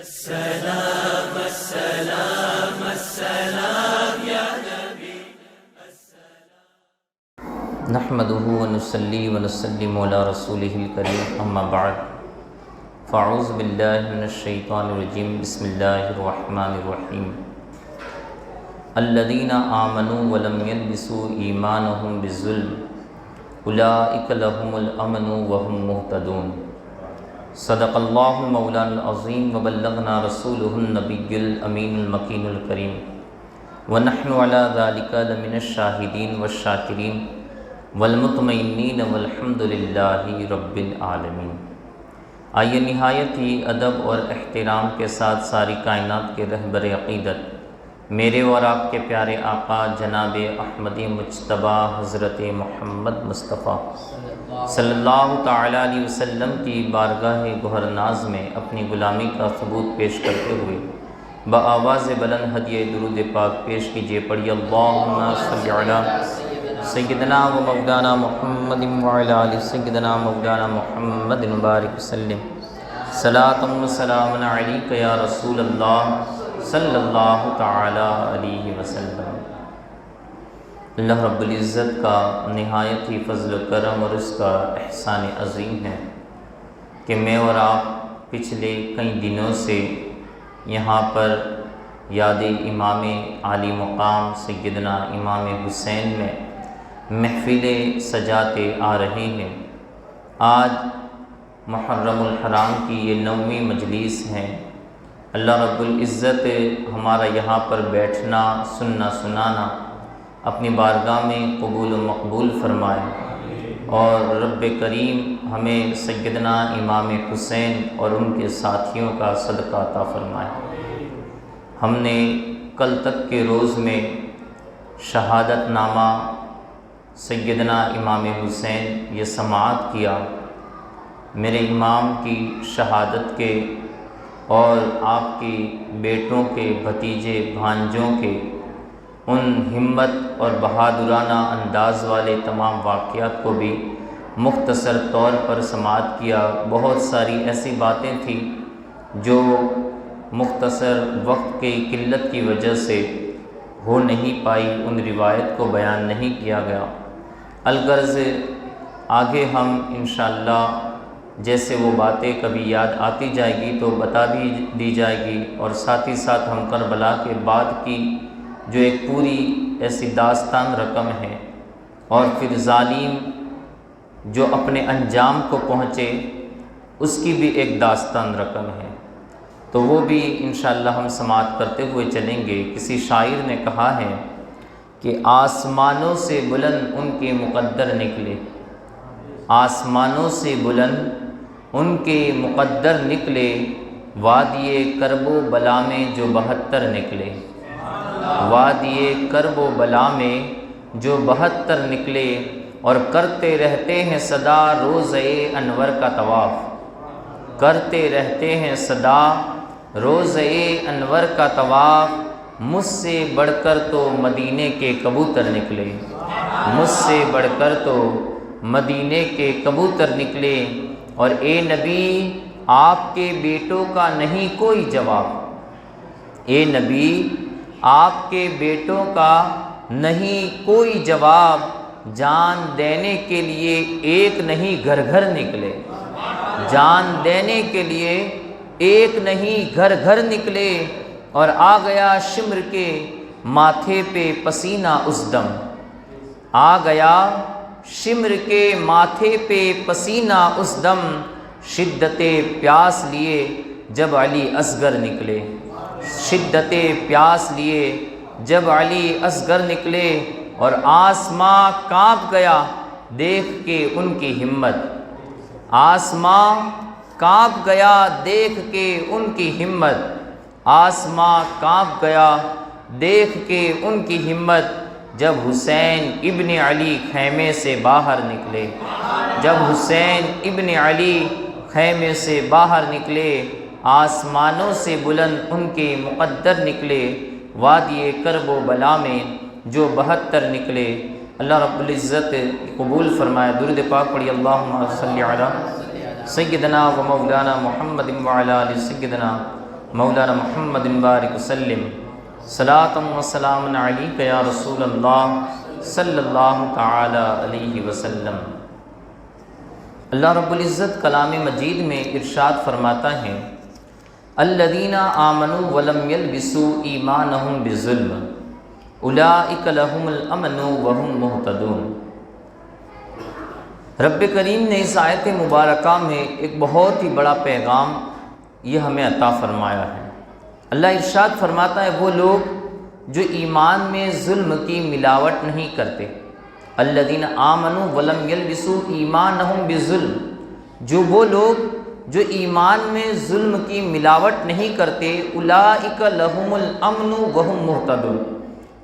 السلام السلام السلام یا نبی نحمده ونصلي ونسلم على رسوله الكريم اما بعد فاعوذ بالله من الشيطان الرجيم بسم الله الرحمن الرحيم الذين آمنوا ولم يلبسوا إيمانهم بالظلم أولئك لهم الأمن وهم مهتدون صدق الله مولانا العظيم وبلغنا رسوله النبي الأمين المكين الكريم ونحن على ذلك لمن الشاهدين والشاكرين والمطمئنين والحمد لله رب العالمین۔ آئیے نہایت ہی ادب اور احترام کے ساتھ ساری کائنات کے رہبر عقیدت میرے اور آپ کے پیارے آقا جناب احمد مجتبیٰ حضرت محمد مصطفیٰ صلی اللہ تعالیٰ علیہ وسلم کی بارگاہ گوہر ناز میں اپنی غلامی کا ثبوت پیش کرتے ہوئے بآواز بلند ہدیہ درود پاک پیش کیجیے۔ پڑھیے اللہم صلی علی سیدنا و مولانا محمد وعلی آل سیدنا مولانا محمد مبارک وسلم صلاۃ و سلام علیک یا رسول اللہ صلی اللہ تعالیٰ علیہ وسلم۔ اللہ رب العزت کا نہایت ہی فضل و کرم اور اس کا احسان عظیم ہے کہ میں اور آپ پچھلے کئی دنوں سے یہاں پر یاد امام عالی مقام سیدنا امام حسین میں محفلیں سجاتے آ رہے ہیں۔ آج محرم الحرام کی یہ 9ویں مجلس ہے۔ اللہ رب العزت ہمارا یہاں پر بیٹھنا سننا سنانا اپنی بارگاہ میں قبول و مقبول فرمائے، اور رب کریم ہمیں سیدنا امام حسین اور ان کے ساتھیوں کا صدقہ عطا فرمائے۔ ہم نے کل تک کے روز میں شہادت نامہ سیدنا امام حسین یہ سماعت کیا، میرے امام کی شہادت کے اور آپ کی بیٹوں کے بھتیجے بھانجوں کے ان ہمت اور بہادرانہ انداز والے تمام واقعات کو بھی مختصر طور پر سماعت کیا۔ بہت ساری ایسی باتیں تھیں جو مختصر وقت کی قلت کی وجہ سے ہو نہیں پائی، ان روایت کو بیان نہیں کیا گیا۔ الغرض آگے ہم انشاءاللہ جیسے وہ باتیں کبھی یاد آتی جائے گی تو بتا بھی دی جائے گی، اور ساتھ ہی ساتھ ہم کربلا کے بعد کی جو ایک پوری ایسی داستان رقم ہے، اور پھر ظالم جو اپنے انجام کو پہنچے اس کی بھی ایک داستان رقم ہے، تو وہ بھی انشاءاللہ ہم سماعت کرتے ہوئے چلیں گے۔ کسی شاعر نے کہا ہے کہ آسمانوں سے بلند ان کے مقدر نکلے، آسمانوں سے بلند ان کے مقدر نکلے، وادی کرب و بلا میں جو 72 نکلے، وادی کرب و بلا میں جو 72 نکلے، اور کرتے رہتے ہیں صدا روضہ انور کا طواف، کرتے رہتے ہیں صدا روضہ انور کا طواف، مجھ سے بڑھ کر تو مدینے کے کبوتر نکلے، مجھ سے بڑھ کر تو مدینے کے کبوتر نکلے، اور اے نبی آپ کے بیٹوں کا نہیں کوئی جواب، اے نبی آپ کے بیٹوں کا نہیں کوئی جواب، جان دینے کے لیے ایک نہیں گھر گھر نکلے، جان دینے کے لیے ایک نہیں گھر گھر نکلے، اور آ گیا شمر کے ماتھے پہ پسینہ اس دم، آ گیا شمر کے ماتھے پہ پسینہ اس دم، شدت پیاس لیے جب علی اصغر نکلے، شدت پیاس لیے جب علی اصغر نکلے، اور آسماں کانپ گیا دیکھ کے ان کی ہمت، آسماں کانپ گیا دیکھ کے ان کی ہمت، آسماں کانپ گیا دیکھ کے ان کی ہمت، جب حسین ابن علی خیمے سے باہر نکلے، جب حسین ابن علی خیمے سے باہر نکلے، آسمانوں سے بلند ان کے مقدر نکلے، وادی کرب و بلا میں جو 72 نکلے۔ اللہ رب العزت قبول فرمائے۔ درود پاک پڑھی، اللہم صلی علی سیدنا و مولانا محمد وعلی آل سیدنا مولانا محمد بارک وسلم صلاۃ و سلام علیک یا رسول اللہ صلی اللہ تعالی علیہ وسلم۔ اللہ رب العزت کلام مجید میں ارشاد فرماتا ہے الذین آمنوا ولم یلبسوا ایمانہم بظلم اولئک لہم الامن وہم مہتدون۔ رب کریم نے اس آیت مبارکہ میں ایک بہت ہی بڑا پیغام یہ ہمیں عطا فرمایا ہے۔ اللہ ارشاد فرماتا ہے وہ لوگ جو ایمان میں ظلم کی ملاوٹ نہیں کرتے، الذین آمنوا ولم یلبسوا ایمانہم بظلم، جو وہ لوگ جو ایمان میں ظلم کی ملاوٹ نہیں کرتے، اولئک لہم الامن وہم مہتدون،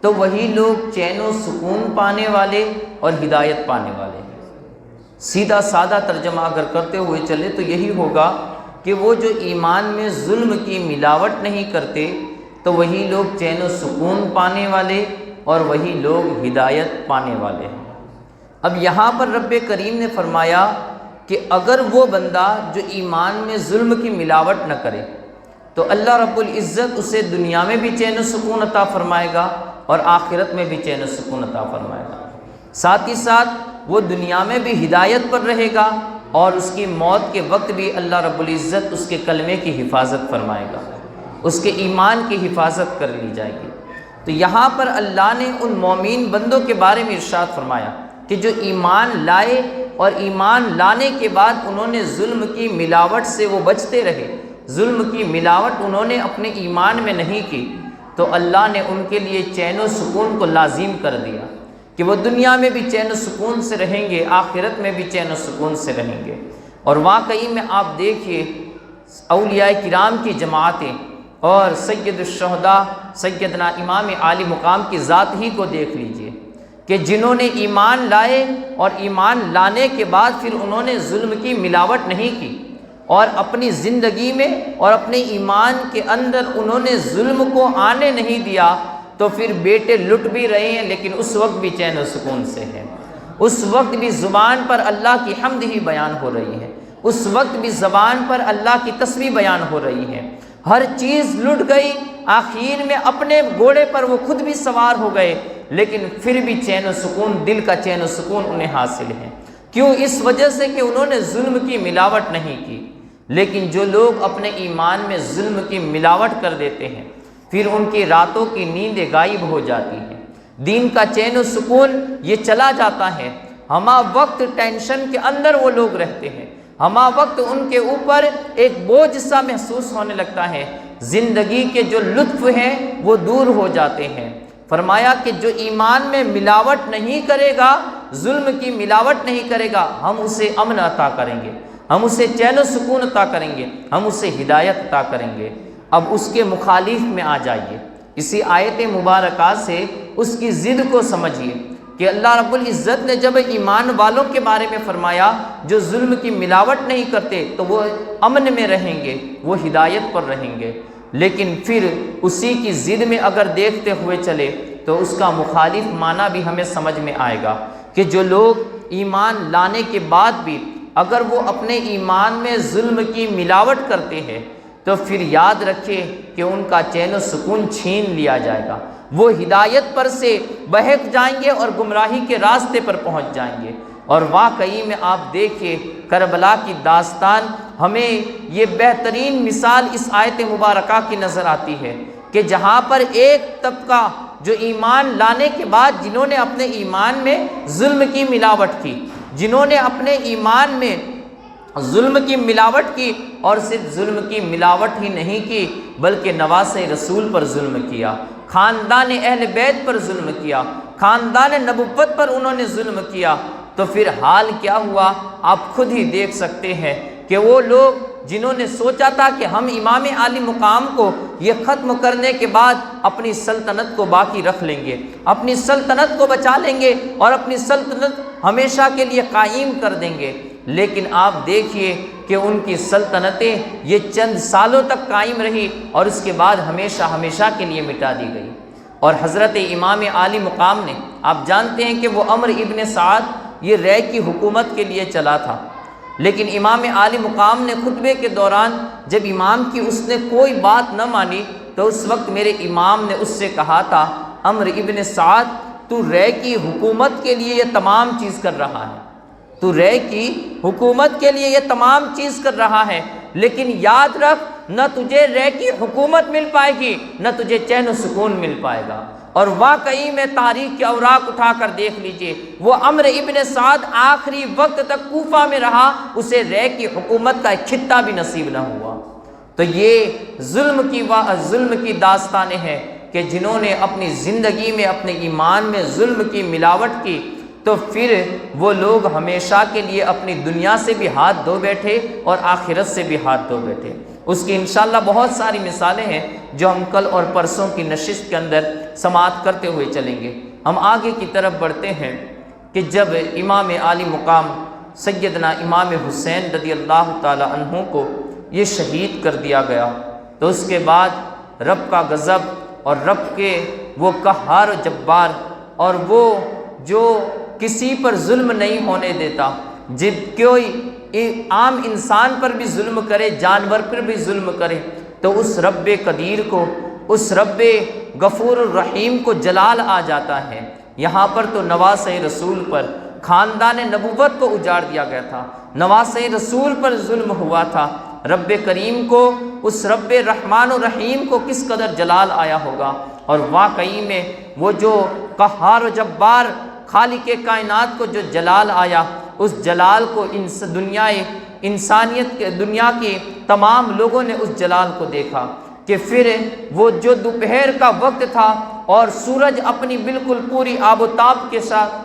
تو وہی لوگ چین و سکون پانے والے اور ہدایت پانے والے ہیں۔ سیدھا سادہ ترجمہ اگر کرتے ہوئے چلے تو یہی ہوگا کہ وہ جو ایمان میں ظلم کی ملاوٹ نہیں کرتے تو وہی لوگ چین و سکون پانے والے اور وہی لوگ ہدایت پانے والے ہیں۔ اب یہاں پر رب کریم نے فرمایا کہ اگر وہ بندہ جو ایمان میں ظلم کی ملاوٹ نہ کرے تو اللہ رب العزت اسے دنیا میں بھی چین و سکون عطا فرمائے گا اور آخرت میں بھی چین و سکون عطا فرمائے گا، ساتھ ہی ساتھ وہ دنیا میں بھی ہدایت پر رہے گا اور اس کی موت کے وقت بھی اللہ رب العزت اس کے کلمے کی حفاظت فرمائے گا، اس کے ایمان کی حفاظت کر لی جائے گی۔ تو یہاں پر اللہ نے ان مومن بندوں کے بارے میں ارشاد فرمایا کہ جو ایمان لائے اور ایمان لانے کے بعد انہوں نے ظلم کی ملاوٹ سے وہ بچتے رہے، ظلم کی ملاوٹ انہوں نے اپنے ایمان میں نہیں کی، تو اللہ نے ان کے لیے چین و سکون کو لازم کر دیا کہ وہ دنیا میں بھی چین و سکون سے رہیں گے، آخرت میں بھی چین و سکون سے رہیں گے۔ اور واقعی میں آپ دیکھیے اولیاء کرام کی جماعتیں اور سید الشہداء سیدنا امام عالی مقام کی ذات ہی کو دیکھ لیجئے کہ جنہوں نے ایمان لائے اور ایمان لانے کے بعد پھر انہوں نے ظلم کی ملاوٹ نہیں کی اور اپنی زندگی میں اور اپنے ایمان کے اندر انہوں نے ظلم کو آنے نہیں دیا، تو پھر بیٹے لٹ بھی رہے ہیں لیکن اس وقت بھی چین و سکون سے ہیں، اس وقت بھی زبان پر اللہ کی حمد ہی بیان ہو رہی ہے، اس وقت بھی زبان پر اللہ کی تسبیح بیان ہو رہی ہے۔ ہر چیز لٹ گئی، آخر میں اپنے گھوڑے پر وہ خود بھی سوار ہو گئے، لیکن پھر بھی چین و سکون، دل کا چین و سکون انہیں حاصل ہے۔ کیوں؟ اس وجہ سے کہ انہوں نے ظلم کی ملاوٹ نہیں کی۔ لیکن جو لوگ اپنے ایمان میں ظلم کی ملاوٹ کر دیتے ہیں پھر ان کی راتوں کی نیندیں غائب ہو جاتی ہیں، دین کا چین و سکون یہ چلا جاتا ہے، ہمہ وقت ٹینشن کے اندر وہ لوگ رہتے ہیں، ہمہ وقت ان کے اوپر ایک بوجھ سا محسوس ہونے لگتا ہے، زندگی کے جو لطف ہیں وہ دور ہو جاتے ہیں۔ فرمایا کہ جو ایمان میں ملاوٹ نہیں کرے گا، ظلم کی ملاوٹ نہیں کرے گا، ہم اسے امن عطا کریں گے، ہم اسے چین و سکون عطا کریں گے، ہم اسے ہدایت عطا کریں گے۔ اب اس کے مخالف میں آ جائیے، اسی آیت مبارکہ سے اس کی ضد کو سمجھیے کہ اللہ رب العزت نے جب ایمان والوں کے بارے میں فرمایا جو ظلم کی ملاوٹ نہیں کرتے تو وہ امن میں رہیں گے، وہ ہدایت پر رہیں گے، لیکن پھر اسی کی ضد میں اگر دیکھتے ہوئے چلے تو اس کا مخالف معنی بھی ہمیں سمجھ میں آئے گا کہ جو لوگ ایمان لانے کے بعد بھی اگر وہ اپنے ایمان میں ظلم کی ملاوٹ کرتے ہیں تو پھر یاد رکھے کہ ان کا چین و سکون چھین لیا جائے گا، وہ ہدایت پر سے بہک جائیں گے اور گمراہی کے راستے پر پہنچ جائیں گے۔ اور واقعی میں آپ دیکھیے کربلا کی داستان ہمیں یہ بہترین مثال اس آیت مبارکہ کی نظر آتی ہے کہ جہاں پر ایک طبقہ جو ایمان لانے کے بعد جنہوں نے اپنے ایمان میں ظلم کی ملاوٹ کی، جنہوں نے اپنے ایمان میں ظلم کی ملاوٹ کی، اور صرف ظلم کی ملاوٹ ہی نہیں کی بلکہ نواس رسول پر ظلم کیا، خاندان اہل بیت پر ظلم کیا، خاندان نبوت پر انہوں نے ظلم کیا، تو پھر حال کیا ہوا آپ خود ہی دیکھ سکتے ہیں کہ وہ لوگ جنہوں نے سوچا تھا کہ ہم امام عالی مقام کو یہ ختم کرنے کے بعد اپنی سلطنت کو باقی رکھ لیں گے، اپنی سلطنت کو بچا لیں گے اور اپنی سلطنت ہمیشہ کے لیے قائم کر دیں گے، لیکن آپ دیکھیے کہ ان کی سلطنتیں یہ چند سالوں تک قائم رہی اور اس کے بعد ہمیشہ ہمیشہ کے لیے مٹا دی گئی۔ اور حضرت امام عالی مقام نے، آپ جانتے ہیں کہ وہ عمرو ابن سعد یہ رے کی حکومت کے لیے چلا تھا، لیکن امام عالی مقام نے خطبے کے دوران جب امام کی اس نے کوئی بات نہ مانی تو اس وقت میرے امام نے اس سے کہا تھا، عمرو ابن سعد، تو رے کی حکومت کے لیے یہ تمام چیز کر رہا ہے، تو رے کی حکومت کے لیے یہ تمام چیز کر رہا ہے، لیکن یاد رکھ نہ تجھے رے کی حکومت مل پائے گی نہ تجھے چین و سکون مل پائے گا۔ اور واقعی میں تاریخ کے اوراق اٹھا کر دیکھ لیجئے، وہ عمرو ابن سعد آخری وقت تک کوفہ میں رہا، اسے رے کی حکومت کا ایک خطہ بھی نصیب نہ ہوا۔ تو یہ ظلم کی داستانیں ہیں کہ جنہوں نے اپنی زندگی میں اپنے ایمان میں ظلم کی ملاوٹ کی، تو پھر وہ لوگ ہمیشہ کے لیے اپنی دنیا سے بھی ہاتھ دھو بیٹھے اور آخرت سے بھی ہاتھ دھو بیٹھے۔ اس کی انشاءاللہ بہت ساری مثالیں ہیں جو ہم کل اور پرسوں کی نشست کے اندر سماعت کرتے ہوئے چلیں گے۔ ہم آگے کی طرف بڑھتے ہیں کہ جب امام عالی مقام سیدنا امام حسین رضی اللہ تعالی عنہ کو یہ شہید کر دیا گیا، تو اس کے بعد رب کا غضب اور رب کے وہ قہار و جبار، اور وہ جو کسی پر ظلم نہیں ہونے دیتا، جب کوئی عام انسان پر بھی ظلم کرے، جانور پر بھی ظلم کرے، تو اس رب قدیر کو، اس رب غفور الرحیم کو جلال آ جاتا ہے۔ یہاں پر تو نواسۂ رسول پر، خاندان نبوت کو اجاڑ دیا گیا تھا، نواسۂ رسول پر ظلم ہوا تھا، رب کریم کو، اس رب رحمان الرحیم کو کس قدر جلال آیا ہوگا۔ اور واقعی میں وہ جو قہار و جبار خالق کائنات کو جو جلال آیا، اس جلال کو انسانیت کے دنیا کے تمام لوگوں نے اس جلال کو دیکھا کہ پھر وہ جو دوپہر کا وقت تھا اور سورج اپنی بالکل پوری آب و تاب کے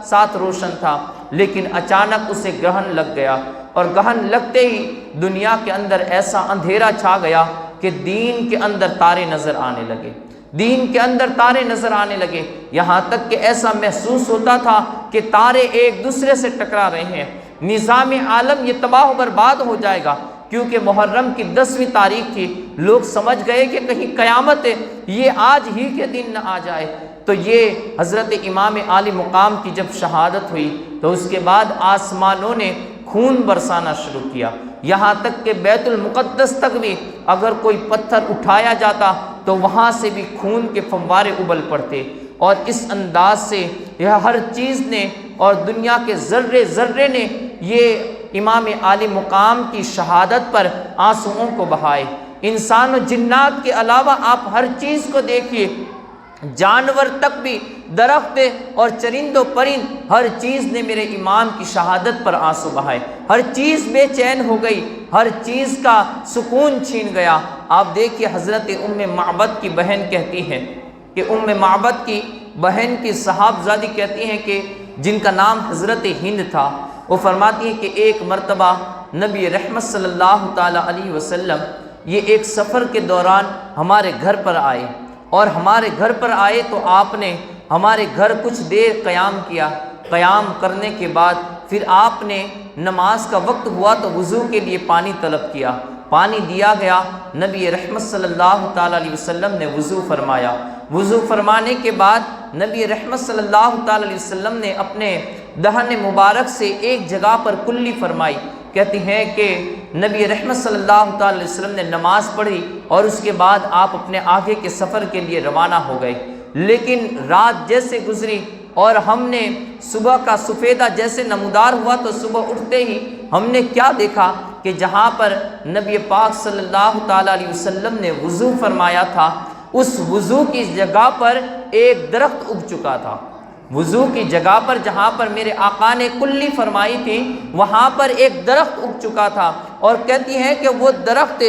ساتھ روشن تھا، لیکن اچانک اسے گرہن لگ گیا، اور گرہن لگتے ہی دنیا کے اندر ایسا اندھیرا چھا گیا کہ دین کے اندر تارے نظر آنے لگے، دین کے اندر تارے نظر آنے لگے، یہاں تک کہ ایسا محسوس ہوتا تھا کہ تارے ایک دوسرے سے ٹکرا رہے ہیں، نظام عالم یہ تباہ و برباد ہو جائے گا۔ کیونکہ محرم کی 10ویں تاریخ تھی، لوگ سمجھ گئے کہ کہیں قیامت ہے، یہ آج ہی کے دن نہ آ جائے۔ تو یہ حضرت امام عالی مقام کی جب شہادت ہوئی تو اس کے بعد آسمانوں نے خون برسانا شروع کیا، یہاں تک کہ بیت المقدس تک بھی اگر کوئی پتھر اٹھایا جاتا تو وہاں سے بھی خون کے فوارے ابل پڑتے، اور اس انداز سے یہ ہر چیز نے اور دنیا کے ذرے ذرے نے یہ امام عالی مقام کی شہادت پر آنسوؤں کو بہائے۔ انسان و جنات کے علاوہ آپ ہر چیز کو دیکھیے، جانور تک بھی، درخت اور چرند و پرند، ہر چیز نے میرے امام کی شہادت پر آنسو بہائے، ہر چیز بے چین ہو گئی، ہر چیز کا سکون چھین گیا۔ آپ دیکھیے حضرت ام معبد کی بہن کہتی ہے کہ ام معبد کی بہن کی صحابزادی کہتی ہیں کہ جن کا نام حضرت ہند تھا، وہ فرماتی ہیں کہ ایک مرتبہ نبی رحمت صلی اللہ تعالی علیہ وسلم یہ ایک سفر کے دوران ہمارے گھر پر آئے، اور ہمارے گھر پر آئے تو آپ نے ہمارے گھر کچھ دیر قیام کیا، قیام کرنے کے بعد پھر آپ نے نماز کا وقت ہوا تو وضو کے لیے پانی طلب کیا، پانی دیا گیا، نبی رحمت صلی اللہ تعالی علیہ وسلم نے وضو فرمایا، وضو فرمانے کے بعد نبی رحمت صلی اللہ تعالی علیہ وسلم نے اپنے دہن مبارک سے ایک جگہ پر کلی فرمائی۔ کہتی ہیں کہ نبی رحمت صلی اللہ تعالی علیہ وسلم نے نماز پڑھی اور اس کے بعد آپ اپنے آگے کے سفر کے لیے روانہ ہو گئے، لیکن رات جیسے گزری اور ہم نے صبح کا سفیدہ جیسے نمودار ہوا تو صبح اٹھتے ہی ہم نے کیا دیکھا کہ جہاں پر نبی پاک صلی اللہ تعالی علیہ وسلم نے وضو فرمایا تھا، اس وضو کی جگہ پر ایک درخت اگ چکا تھا، وضو کی جگہ پر جہاں پر میرے آقا نے کلی فرمائی تھی وہاں پر ایک درخت اگ چکا تھا، اور کہتی ہیں کہ وہ درخت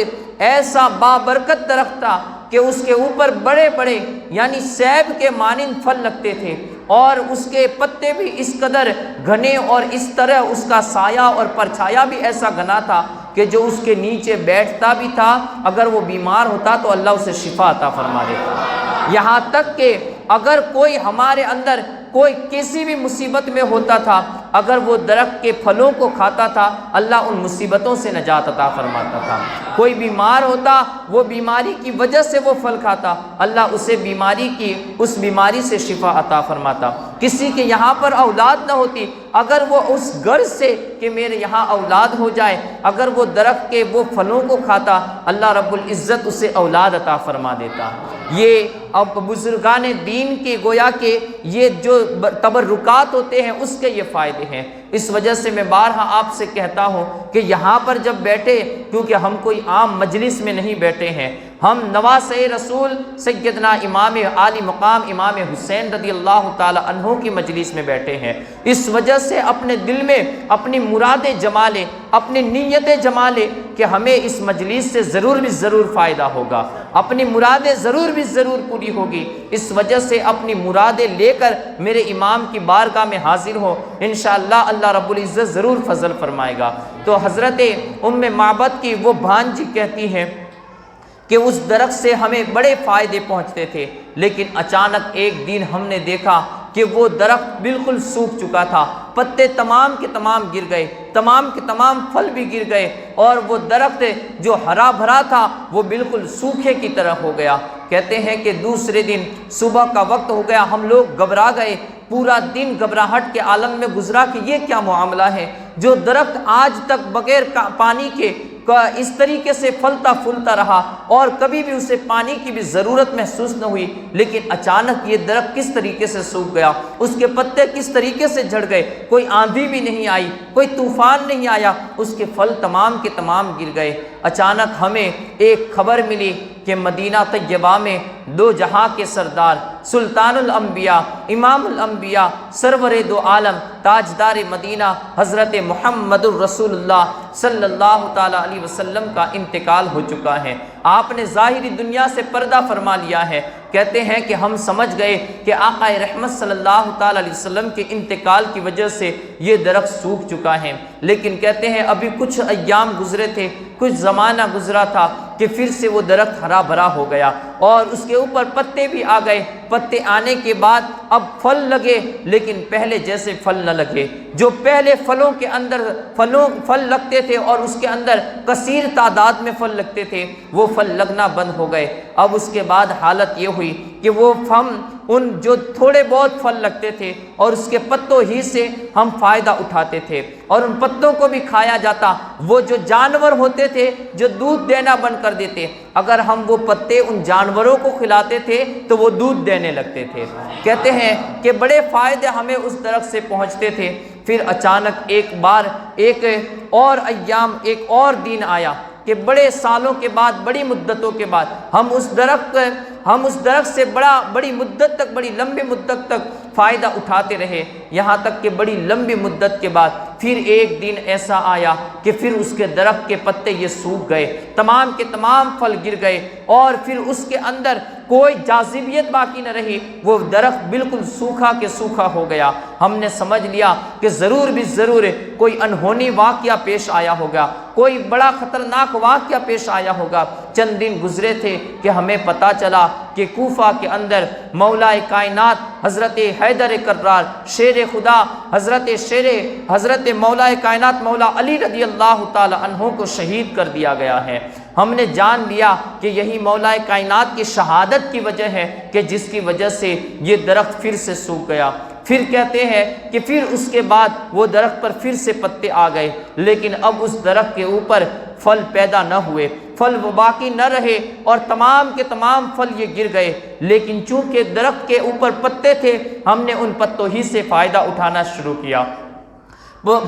ایسا بابرکت درخت تھا کہ اس کے اوپر بڑے بڑے یعنی سیب کے مانند پھل لگتے تھے، اور اس کے پتے بھی اس قدر گھنے اور اس طرح اس کا سایہ اور پرچھایا بھی ایسا گھنا تھا کہ جو اس کے نیچے بیٹھتا بھی تھا اگر وہ بیمار ہوتا تو اللہ اسے شفا عطا فرما دیتا۔ یہاں تک کہ اگر کوئی ہمارے اندر کوئی کسی بھی مصیبت میں ہوتا تھا، اگر وہ درخت کے پھلوں کو کھاتا تھا اللہ ان مصیبتوں سے نجات عطا فرماتا تھا۔ کوئی بیمار ہوتا، وہ بیماری کی وجہ سے وہ پھل کھاتا، اللہ اسے بیماری کی اس بیماری سے شفا عطا فرماتا۔ کسی کے یہاں پر اولاد نہ ہوتی، اگر وہ اس غرض سے کہ میرے یہاں اولاد ہو جائے، اگر وہ درخت کے وہ پھلوں کو کھاتا، اللہ رب العزت اسے اولاد عطا فرما دیتا۔ یہ اب بزرگان دین کے گویا کہ یہ جو تبرکات ہوتے ہیں اس کے یہ فائدے ہیں۔ اس وجہ سے میں بارہا آپ سے کہتا ہوں کہ یہاں پر جب بیٹھے، کیونکہ ہم کوئی عام مجلس میں نہیں بیٹھے ہیں، ہم نواسۂ رسول سیدنا امام عالی مقام امام حسین رضی اللہ تعالی عنہ کی مجلس میں بیٹھے ہیں، اس وجہ سے اپنے دل میں اپنی مرادیں جما لیں، اپنی نیتیں جما لیں کہ ہمیں اس مجلس سے ضرور بھی ضرور فائدہ ہوگا، اپنی مرادیں ضرور بھی ضرور پوری ہوگی۔ اس وجہ سے اپنی مرادیں لے کر میرے امام کی بارگاہ میں حاضر ہو، انشاءاللہ اللہ رب العزت ضرور فضل فرمائے گا۔ تو حضرت ام معبد کی وہ بھانجی کہتی ہیں کہ اس درخت سے ہمیں بڑے فائدے پہنچتے تھے، لیکن اچانک ایک دن ہم نے دیکھا کہ وہ درخت بالکل سوکھ چکا تھا، پتے تمام کے تمام گر گئے، تمام کے تمام پھل بھی گر گئے، اور وہ درخت جو ہرا بھرا تھا وہ بالکل سوکھے کی طرح ہو گیا۔ کہتے ہیں کہ دوسرے دن صبح کا وقت ہو گیا، ہم لوگ گھبرا گئے، پورا دن گھبراہٹ کے عالم میں گزرا کہ یہ کیا معاملہ ہے، جو درخت آج تک بغیر پانی کے اس طریقے سے پھلتا پھولتا رہا اور کبھی بھی اسے پانی کی بھی ضرورت محسوس نہ ہوئی، لیکن اچانک یہ درخت کس طریقے سے سوکھ گیا، اس کے پتے کس طریقے سے جھڑ گئے، کوئی آندھی بھی نہیں آئی، کوئی طوفان نہیں آیا، اس کے پھل تمام کے تمام گر گئے۔ اچانک ہمیں ایک خبر ملی کہ مدینہ طیبہ میں دو جہاں کے سردار سلطان الانبیاء امام الانبیاء سرور دو عالم تاجدار مدینہ حضرت محمد الرسول اللہ صلی اللہ تعالی علیہ وسلم کا انتقال ہو چکا ہے۔ آپ نے ظاہری دنیا سے پردہ فرما لیا ہے۔ کہتے ہیں کہ ہم سمجھ گئے کہ آقا رحمت صلی اللہ تعالی علیہ وسلم کے انتقال کی وجہ سے یہ درخت سوکھ چکا ہے، لیکن کہتے ہیں ابھی کچھ ایام گزرے تھے، کچھ زمانہ گزرا تھا کہ پھر سے وہ درخت ہرا بھرا ہو گیا اور اس کے اوپر پتے بھی آ گئے۔ پتے آنے کے بعد اب پھل لگے، لیکن پہلے جیسے پھل نہ لگے۔ جو پہلے پھلوں کے اندر پھل لگتے تھے اور اس کے اندر کثیر تعداد میں پھل لگتے تھے، وہ پھل لگنا بند ہو گئے۔ اب اس کے بعد حالت یہ ہوئی کہ وہ ہم ان جو تھوڑے بہت پھل لگتے تھے اور اس کے پتوں ہی سے ہم فائدہ اٹھاتے تھے اور ان پتوں کو بھی کھایا جاتا۔ وہ جو جانور ہوتے تھے جو دودھ دینا بند کر دیتے، اگر ہم وہ پتے ان جانوروں کو کھلاتے تھے تو وہ دودھ دینے لگتے تھے۔ کہتے ہیں کہ بڑے فائدے ہمیں اس درخت سے پہنچتے تھے۔ پھر اچانک ایک بار ایک اور دن آیا کہ بڑے سالوں کے بعد، بڑی مدتوں کے بعد ہم اس درخت سے بڑی مدت تک، بڑی لمبی مدت تک فائدہ اٹھاتے رہے، یہاں تک کہ بڑی لمبی مدت کے بعد پھر ایک دن ایسا آیا کہ پھر اس کے درخت کے پتے یہ سوکھ گئے، تمام کے تمام پھل گر گئے اور پھر اس کے اندر کوئی جاذبیت باقی نہ رہی، وہ درخت بالکل سوکھا کے سوکھا ہو گیا۔ ہم نے سمجھ لیا کہ ضرور بھی ضرور کوئی انہونی واقعہ پیش آیا ہوگا، کوئی بڑا خطرناک واقعہ پیش آیا ہوگا۔ چند دن گزرے تھے کہ ہمیں پتہ چلا کہ کوفہ کے اندر مولا کائنات حضرت حیدر کرار شیر خدا حضرت مولا کائنات مولا علی رضی اللہ تعالی عنہ کو شہید کر دیا گیا ہے۔ ہم نے جان لیا کہ یہی مولا کائنات کی شہادت کی وجہ ہے کہ جس کی وجہ سے یہ درخت پھر سے سوکھ گیا۔ پھر کہتے ہیں کہ پھر اس کے بعد وہ درخت پر پھر سے پتے آ گئے، لیکن اب اس درخت کے اوپر پھل پیدا نہ ہوئے، پھل وہ باقی نہ رہے اور تمام کے تمام پھل یہ گر گئے۔ لیکن چونکہ درخت کے اوپر پتے تھے، ہم نے ان پتوں ہی سے فائدہ اٹھانا شروع کیا۔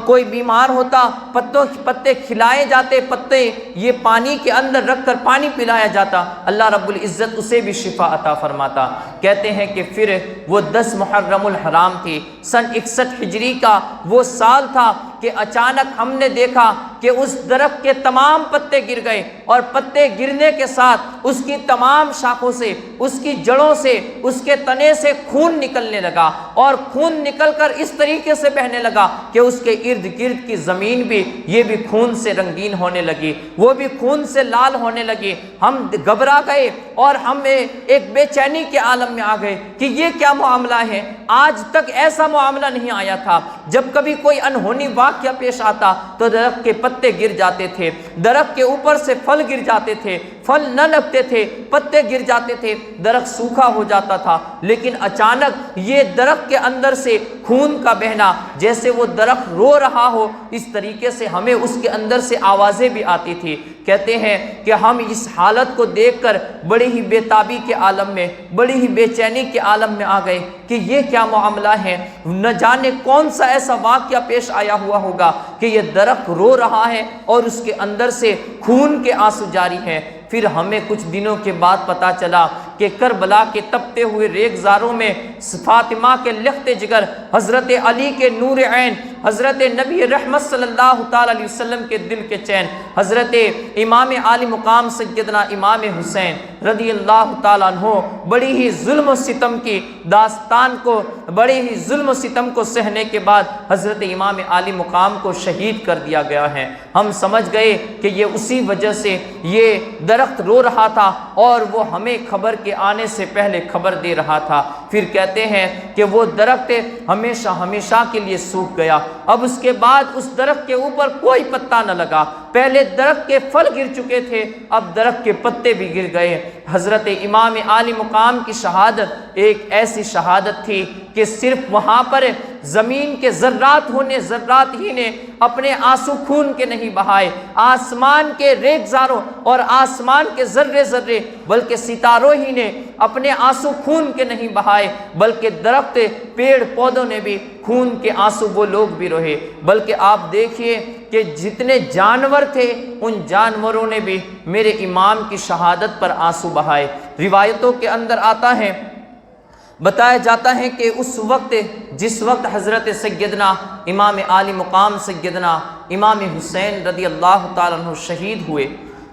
کوئی بیمار ہوتا، پتے کھلائے جاتے، پتے یہ پانی کے اندر رکھ کر پانی پلایا جاتا، اللہ رب العزت اسے بھی شفا عطا فرماتا۔ کہتے ہیں کہ پھر وہ 10 محرم الحرام تھی، سن 61 ہجری کا وہ سال تھا کہ اچانک ہم نے دیکھا کہ اس درخت کے تمام پتے گر گئے اور پتے گرنے کے ساتھ اس کی تمام شاخوں سے، اس کی جڑوں سے، اس کے تنے سے خون نکلنے لگا اور خون نکل کر اس طریقے سے بہنے لگا کہ اس کے ارد گرد کی زمین بھی یہ بھی خون سے رنگین ہونے لگی، وہ بھی خون سے لال ہونے لگی۔ ہم گھبرا گئے اور ہم ایک بے چینی کے عالم میں آ گئے کہ یہ کیا معاملہ ہے، آج تک ایسا معاملہ نہیں آیا تھا۔ جب کبھی کوئی انہونی واقعہ پیش آتا تو درخت کے پتے گر جاتے تھے، درخت کے اوپر سے پھل گر جاتے تھے، پھل نہ لگتے تھے، پتے گر جاتے تھے، درخت سوکھا ہو جاتا تھا۔ لیکن اچانک یہ درخت کے اندر سے خون کا بہنا، جیسے وہ درخت رو رہا ہو اس طریقے سے ہمیں اس کے اندر سے آوازیں بھی آتی تھی۔ کہتے ہیں کہ ہم اس حالت کو دیکھ کر بڑی ہی بے تابی کے عالم میں، بڑی ہی بے چینی کے عالم میں آ گئے کہ یہ کیا معاملہ ہے، نہ جانے کون سا ایسا واقعہ پیش آیا ہوا ہوگا کہ یہ درخت رو رہا ہے اور اس کے اندر سے خون کے آنسو جاری ہیں۔ پھر ہمیں کچھ دنوں کے بعد پتا چلا کہ کربلا کے تپتے ہوئے ریگزاروں میں فاطمہ کے لخت جگر، حضرت علی کے نور عین، حضرت نبی رحمت صلی اللہ تعالی علیہ وسلم کے دل کے چین، حضرت امام عالی مقام سیدنا امام حسین رضی اللہ تعالیٰ عنہ بڑی ہی ظلم و ستم کی داستان کو، بڑے ہی ظلم و ستم کو سہنے کے بعد حضرت امام عالی مقام کو شہید کر دیا گیا ہے۔ ہم سمجھ گئے کہ یہ اسی وجہ سے یہ درخت رو رہا تھا اور وہ ہمیں خبر کے آنے سے پہلے خبر دے رہا تھا۔ پھر کہتے ہیں کہ وہ درخت ہمیشہ ہمیشہ کے لیے سوکھ گیا۔ اب اس کے بعد اس درخت کے اوپر کوئی پتا نہ لگا۔ پہلے درخت کے پھل گر چکے تھے، اب درخت کے پتے بھی گر گئے۔ حضرت امام عالی مقام کی شہادت ایک ایسی شہادت تھی کہ صرف وہاں پر زمین کے ذرات ہی نے اپنے آنسو خون کے نہیں بہائے، آسمان کے ریگزاروں اور آسمان کے ذرے ذرے بلکہ ستاروں ہی نے اپنے آنسو خون کے نہیں بہائے، بلکہ درخت، پیڑ پودوں نے بھی خون کے آنسو وہ لوگ بھی روئے۔ بلکہ آپ دیکھیے کہ جتنے جانور تھے ان جانوروں نے بھی میرے امام کی شہادت پر آنسو بہائے۔ روایتوں کے اندر آتا ہے، بتایا جاتا ہے کہ اس وقت جس وقت حضرت سیدنا امام عالی مقام سیدنا امام حسین رضی اللہ تعالیٰ عنہ شہید ہوئے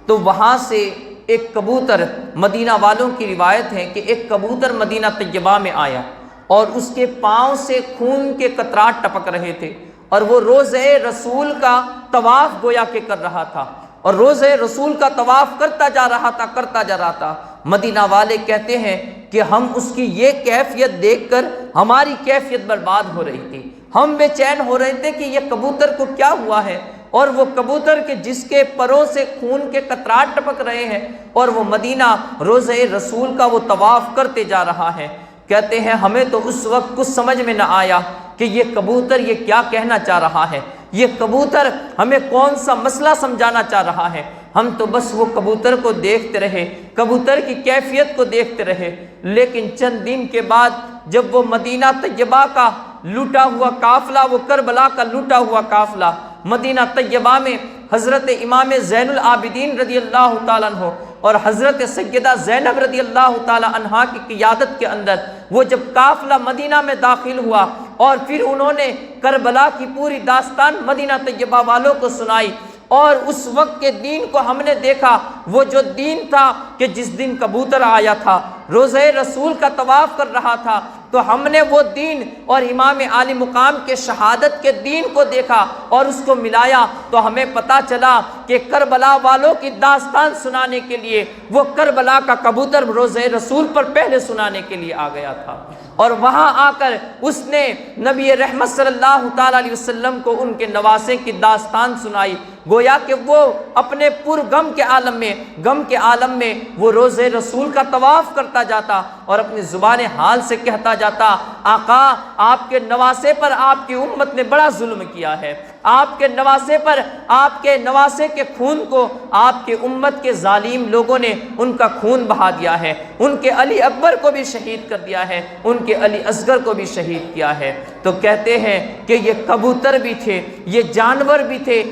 تو وہاں سے ایک کبوتر، مدینہ والوں کی روایت ہے کہ ایک کبوتر مدینہ طیبہ میں آیا اور اس کے پاؤں سے خون کے قطرات ٹپک رہے تھے اور وہ روضہ رسول کا طواف گویا کہ کر رہا تھا اور روضہ رسول کا طواف کرتا جا رہا تھا۔ مدینہ والے کہتے ہیں کہ ہم اس کی یہ کیفیت دیکھ کر ہماری کیفیت برباد ہو رہی تھی، ہم بے چین ہو رہے تھے کہ یہ کبوتر کو کیا ہوا ہے، اور وہ کبوتر کے جس کے پروں سے خون کے قطرات ٹپک رہے ہیں اور وہ مدینہ روضہ رسول کا وہ طواف کرتے جا رہا ہے۔ کہتے ہیں ہمیں تو اس وقت کچھ سمجھ میں نہ آیا کہ یہ کبوتر یہ کیا کہنا چاہ رہا ہے، یہ کبوتر ہمیں کون سا مسئلہ سمجھانا چاہ رہا ہے۔ ہم تو بس وہ کبوتر کو دیکھتے رہے، کبوتر کی کیفیت کو دیکھتے رہے۔ لیکن چند دن کے بعد جب وہ مدینہ طیبہ کا لوٹا ہوا قافلہ، وہ کربلا کا لوٹا ہوا قافلہ مدینہ طیبہ میں حضرت امام زین العابدین رضی اللہ تعالیٰ عنہ اور حضرت سیدہ زینب رضی اللہ تعالیٰ عنہا کی قیادت کے اندر وہ جب قافلہ مدینہ میں داخل ہوا اور پھر انہوں نے کربلا کی پوری داستان مدینہ طیبہ والوں کو سنائی، اور اس وقت کے دین کو ہم نے دیکھا، وہ جو دین تھا کہ جس دن کبوتر آیا تھا، روضہ رسول کا طواف کر رہا تھا، تو ہم نے وہ دین اور امام عالی مقام کے شہادت کے دین کو دیکھا اور اس کو ملایا تو ہمیں پتا چلا کہ کربلا والوں کی داستان سنانے کے لیے وہ کربلا کا کبوتر روضہ رسول پر پہلے سنانے کے لیے آ گیا تھا، اور وہاں آ کر اس نے نبی رحمت صلی اللہ تعالیٰ علیہ وسلم کو ان کے نواسے کی داستان سنائی۔ گویا کہ وہ اپنے پر غم کے عالم میں وہ روضہ رسول کا طواف کرتا جاتا اور اپنی زبان حال سے کہتا جاتا، آقا آپ کے نواسے پر آپ کی امت نے بڑا ظلم کیا ہے، آپ کے نواسے پر، آپ کے نواسے کے خون کو آپ کے امت کے ظالم لوگوں نے ان کا خون بہا دیا ہے، ان کے علی اکبر کو بھی شہید کر دیا ہے، ان کے علی اصغر کو بھی شہید کیا ہے۔ تو کہتے ہیں کہ یہ کبوتر بھی تھے، یہ جانور بھی تھے،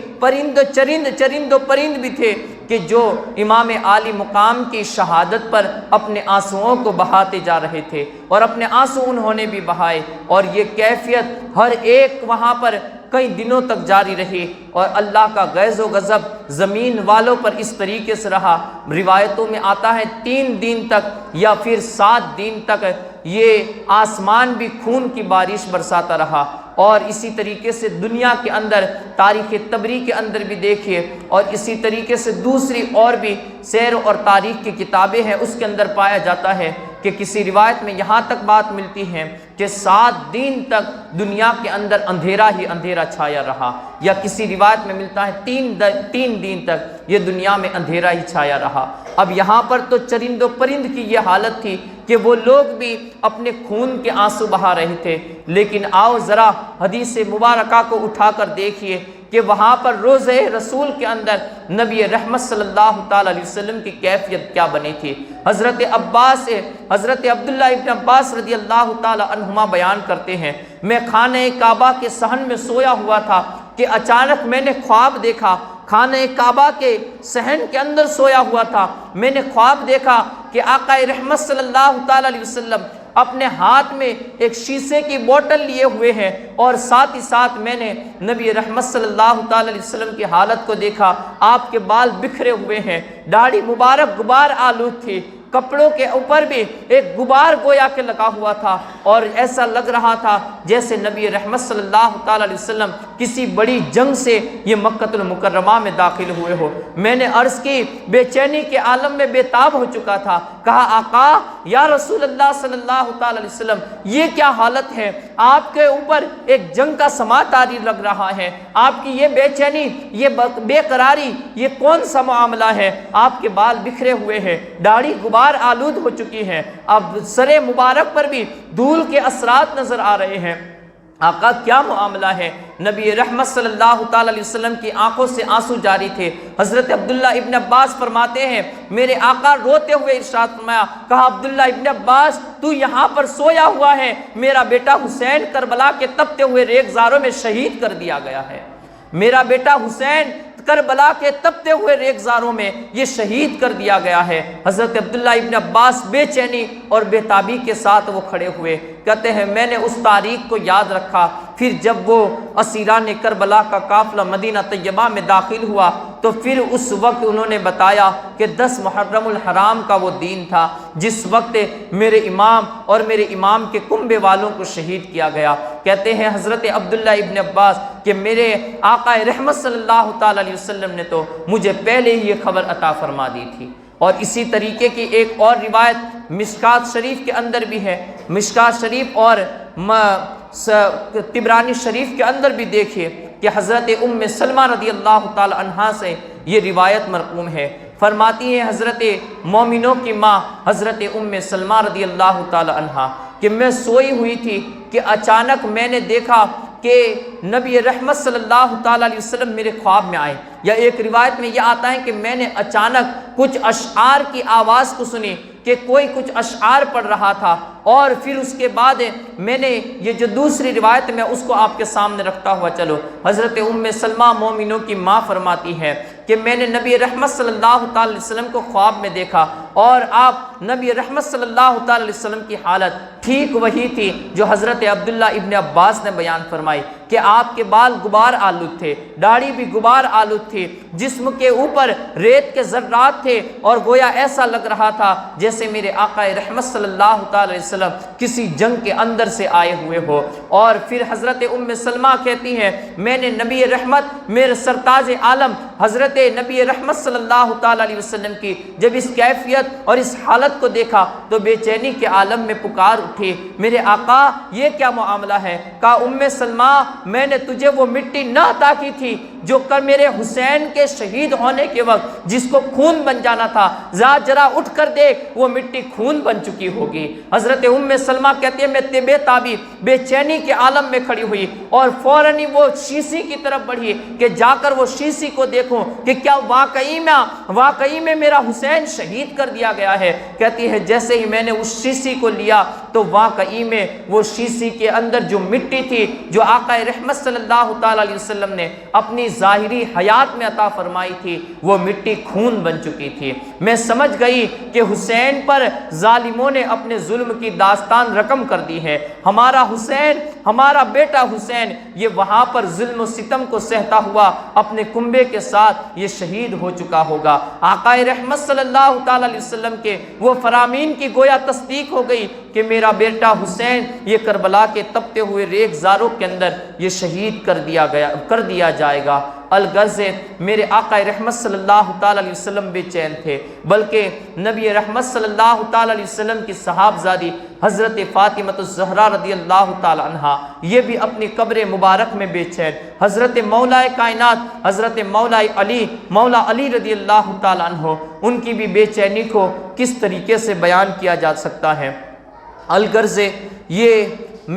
چرند و پرند بھی تھے کہ جو امام عالی مقام کی شہادت پر اپنے آنسوؤں کو بہاتے جا رہے تھے اور اپنے آنسو انہوں نے بھی بہائے، اور یہ کیفیت ہر ایک وہاں پر کئی دنوں تک جاری رہی، اور اللہ کا غیظ و غضب زمین والوں پر اس طریقے سے رہا۔ روایتوں میں آتا ہے 3 دن تک یا پھر 7 دن تک یہ آسمان بھی خون کی بارش برساتا رہا، اور اسی طریقے سے دنیا کے اندر تاریخ طبری کے اندر بھی دیکھیے، اور اسی طریقے سے دوسری اور بھی سیر اور تاریخ کی کتابیں ہیں، اس کے اندر پایا جاتا ہے کہ کسی روایت میں یہاں تک بات ملتی ہے کہ 7 دن تک دنیا کے اندر اندھیرا ہی اندھیرا چھایا رہا، یا کسی روایت میں ملتا ہے 3 دن تک یہ دنیا میں اندھیرا ہی چھایا رہا۔ اب یہاں پر تو چرند و پرند کی یہ حالت تھی کہ وہ لوگ بھی اپنے خون کے آنسو بہا رہے تھے، لیکن آؤ ذرا حدیث مبارکہ کو اٹھا کر دیکھیے کہ وہاں پر روضہ رسول کے اندر نبی رحمت صلی اللہ تعالی علیہ وسلم کی کیفیت کیا بنی تھی۔ حضرت عبداللہ ابن عباس رضی اللہ تعالی عنہما بیان کرتے ہیں، میں خانہ کعبہ کے صحن میں سویا ہوا تھا کہ اچانک میں نے خواب دیکھا، خانہ کعبہ کے صحن کے اندر سویا ہوا تھا، میں نے خواب دیکھا کہ آقا رحمت صلی اللہ تعالی علیہ وسلم اپنے ہاتھ میں ایک شیشے کی بوتل لیے ہوئے ہیں، اور ساتھ ہی ساتھ میں نے نبی رحمت صلی اللہ تعالی علیہ وسلم کی حالت کو دیکھا، آپ کے بال بکھرے ہوئے ہیں، داڑھی مبارک غبار آلود تھی، کپڑوں کے اوپر بھی ایک غبار گویا کہ لگا ہوا تھا، اور ایسا لگ رہا تھا جیسے نبی رحمت صلی اللہ تعالی علیہ وسلم کسی بڑی جنگ سے یہ مکہ المکرمہ میں داخل ہوئے ہو۔ میں نے عرض کی، بے چینی کے عالم میں بے تاب ہو چکا تھا، کہا آقا یا رسول اللہ صلی اللہ تعالی علیہ وسلم یہ کیا حالت ہے، آپ کے اوپر ایک جنگ کا سما طاری لگ رہا ہے، آپ کی یہ بے چینی، یہ بے قراری، یہ کون سا معاملہ ہے، آپ کے بال بکھرے ہوئے ہیں، داڑھی غبار آلود ہو چکی ہے، اب سر مبارک پر بھی دھول کے اثرات نظر آ رہے ہیں، آقا کیا معاملہ ہے؟ نبی رحمت صلی اللہ تعالی علیہ وسلم کی آنکھوں سے آنسو جاری تھے۔ حضرت عبداللہ ابن عباس فرماتے ہیں، میرے آقا روتے ہوئے ارشاد فرمایا، کہا عبداللہ ابن عباس تو یہاں پر سویا ہوا ہے، میرا بیٹا حسین کربلا کے تپتے ہوئے ریگزاروں میں شہید کر دیا گیا ہے، میرا بیٹا حسین کربلا کے تپتے ہوئے ریگزاروں میں یہ شہید کر دیا گیا ہے۔ حضرت عبداللہ ابن عباس بے چینی اور بے تابی کے ساتھ وہ کھڑے ہوئے، کہتے ہیں میں نے اس تاریخ کو یاد رکھا، پھر جب وہ اسیران کربلا کا قافلہ مدینہ طیبہ میں داخل ہوا تو پھر اس وقت انہوں نے بتایا کہ 10 محرم الحرام کا وہ دن تھا جس وقت میرے امام اور میرے امام کے کنبے والوں کو شہید کیا گیا۔ کہتے ہیں حضرت عبداللہ ابن عباس کہ میرے آقا رحمت صلی اللہ تعالی علیہ وسلم نے تو مجھے پہلے ہی یہ خبر عطا فرما دی تھی۔ اور اسی طریقے کی ایک اور روایت مشکات شریف کے اندر بھی ہے، مشکات شریف اور طبرانی شریف کے اندر بھی دیکھیے کہ حضرت ام سلمہ رضی اللہ تعالی عنہا سے یہ روایت مرقوم ہے، فرماتی ہیں حضرت مومنوں کی ماں حضرت ام سلمہ رضی اللہ تعالی عنہا کہ میں سوئی ہوئی تھی کہ اچانک میں نے دیکھا کہ نبی رحمت صلی اللہ تعالی علیہ وسلم میرے خواب میں آئے، یا ایک روایت میں یہ آتا ہے کہ میں نے اچانک کچھ اشعار کی آواز کو سنی کہ کوئی کچھ اشعار پڑھ رہا تھا، اور پھر اس کے بعد میں نے یہ جو دوسری روایت میں اس کو آپ کے سامنے رکھتا ہوا چلو، حضرت ام سلمہ مومنوں کی ماں فرماتی ہے کہ میں نے نبی رحمت صلی اللہ تعالی علیہ وسلم کو خواب میں دیکھا، اور آپ نبی رحمت صلی اللہ تعالی علیہ وسلم کی حالت ٹھیک وہی تھی جو حضرت عبداللہ ابن عباس نے بیان فرمائی کہ آپ کے بال غبار آلود تھے، داڑھی بھی غبار آلود تھی، جسم کے اوپر ریت کے ذرات تھے، اور گویا ایسا لگ رہا تھا جیسے میرے آقا رحمت صلی اللہ تعالی علیہ وسلم کسی جنگ کے اندر سے آئے ہوئے ہو۔ اور پھر حضرت ام سلمہ کہتی ہیں میں نے نبی رحمت میرے سرتاج عالم حضرت نبی رحمت صلی اللہ تعالی علیہ وسلم کی جب اس کیفیت اور اس حالت کو دیکھا تو بے چینی کے عالم میں پکار اٹھی، میرے آقا یہ کیا معاملہ ہے؟ کہا ام سلمہ میں نے تجھے وہ مٹی نہ عطا کی تھی جو کر میرے حسین کے شہید ہونے کے وقت جس کو خون بن جانا تھا، ذرا اٹھ کر دیکھ وہ مٹی خون بن چکی ہوگی۔ حضرت ام سلمہ کہتی ہے میں بے تابی بے چینی کے عالم میں کھڑی ہوئی اور فوراً ہی وہ شیشی کی طرف بڑھی کہ جا کر وہ شیشی کو دیکھوں کہ کیا واقعی میں میرا حسین شہید کر دیا گیا ہے۔ کہتی ہے جیسے ہی میں نے اس شیشی کو لیا تو واقعی میں وہ شیشی کے اندر جو مٹی تھی جو آقا رحمت صلی اللہ تعالی علیہ وسلم نے اپنی ظاہری حیات میں عطا فرمائی تھی وہ مٹی خون بن چکی تھی۔ میں سمجھ گئی کہ حسین پر ظالموں نے اپنے ظلم کی داستان رقم کر دی ہے، ہمارا حسین ہمارا بیٹا حسین یہ وہاں پر ظلم و ستم کو سہتا ہوا اپنے کنبے کے ساتھ یہ شہید ہو چکا ہوگا۔ آقا رحمت صلی اللہ تعالی علیہ وسلم کے وہ فرامین کی گویا تصدیق ہو گئی کہ میرا بیٹا حسین یہ کربلا کے تپتے ہوئے ریگزاروں کے اندر یہ شہید کر دیا جائے گا۔ الغرض میرے آقا رحمت صلی اللہ تعالی علیہ وسلم بے چین تھے، بلکہ نبی رحمت صلی اللہ تعالی علیہ وسلم کی صحابزادی حضرت فاطمہ الزہرا رضی اللہ تعالی عنہا یہ بھی اپنی قبر مبارک میں بے چین، حضرت مولا کائنات حضرت مولا علی رضی اللہ تعالی عنہ ان کی بھی بے چینی کو کس طریقے سے بیان کیا جا سکتا ہے۔ الغرض یہ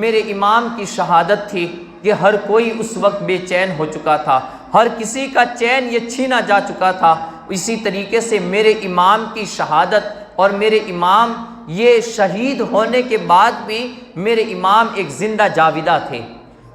میرے امام کی شہادت تھی کہ ہر کوئی اس وقت بے چین ہو چکا تھا، ہر کسی کا چین یہ چھینا جا چکا تھا۔ اسی طریقے سے میرے امام کی شہادت اور میرے امام یہ شہید ہونے کے بعد بھی میرے امام ایک زندہ جاویدہ تھے،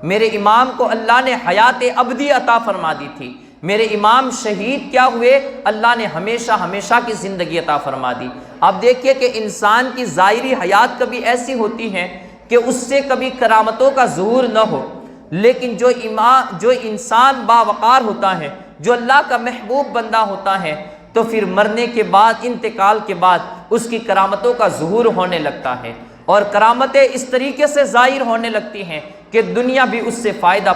میرے امام کو اللہ نے حیات ابدی عطا فرما دی تھی، میرے امام شہید کیا ہوئے، اللہ نے ہمیشہ ہمیشہ کی زندگی عطا فرما دی۔ اب دیکھیے کہ انسان کی ظاہری حیات کبھی ایسی ہوتی ہے کہ اس سے کبھی کرامتوں کا ظہور نہ ہو، لیکن جو انسان باوقار ہوتا ہے، جو اللہ کا محبوب بندہ ہوتا ہے، تو پھر مرنے کے بعد انتقال کے بعد اس کی کرامتوں کا ظہور ہونے لگتا ہے، اور کرامتیں اس طریقے سے ظاہر ہونے لگتی ہیں کہ دنیا بھی اس سے فائدہ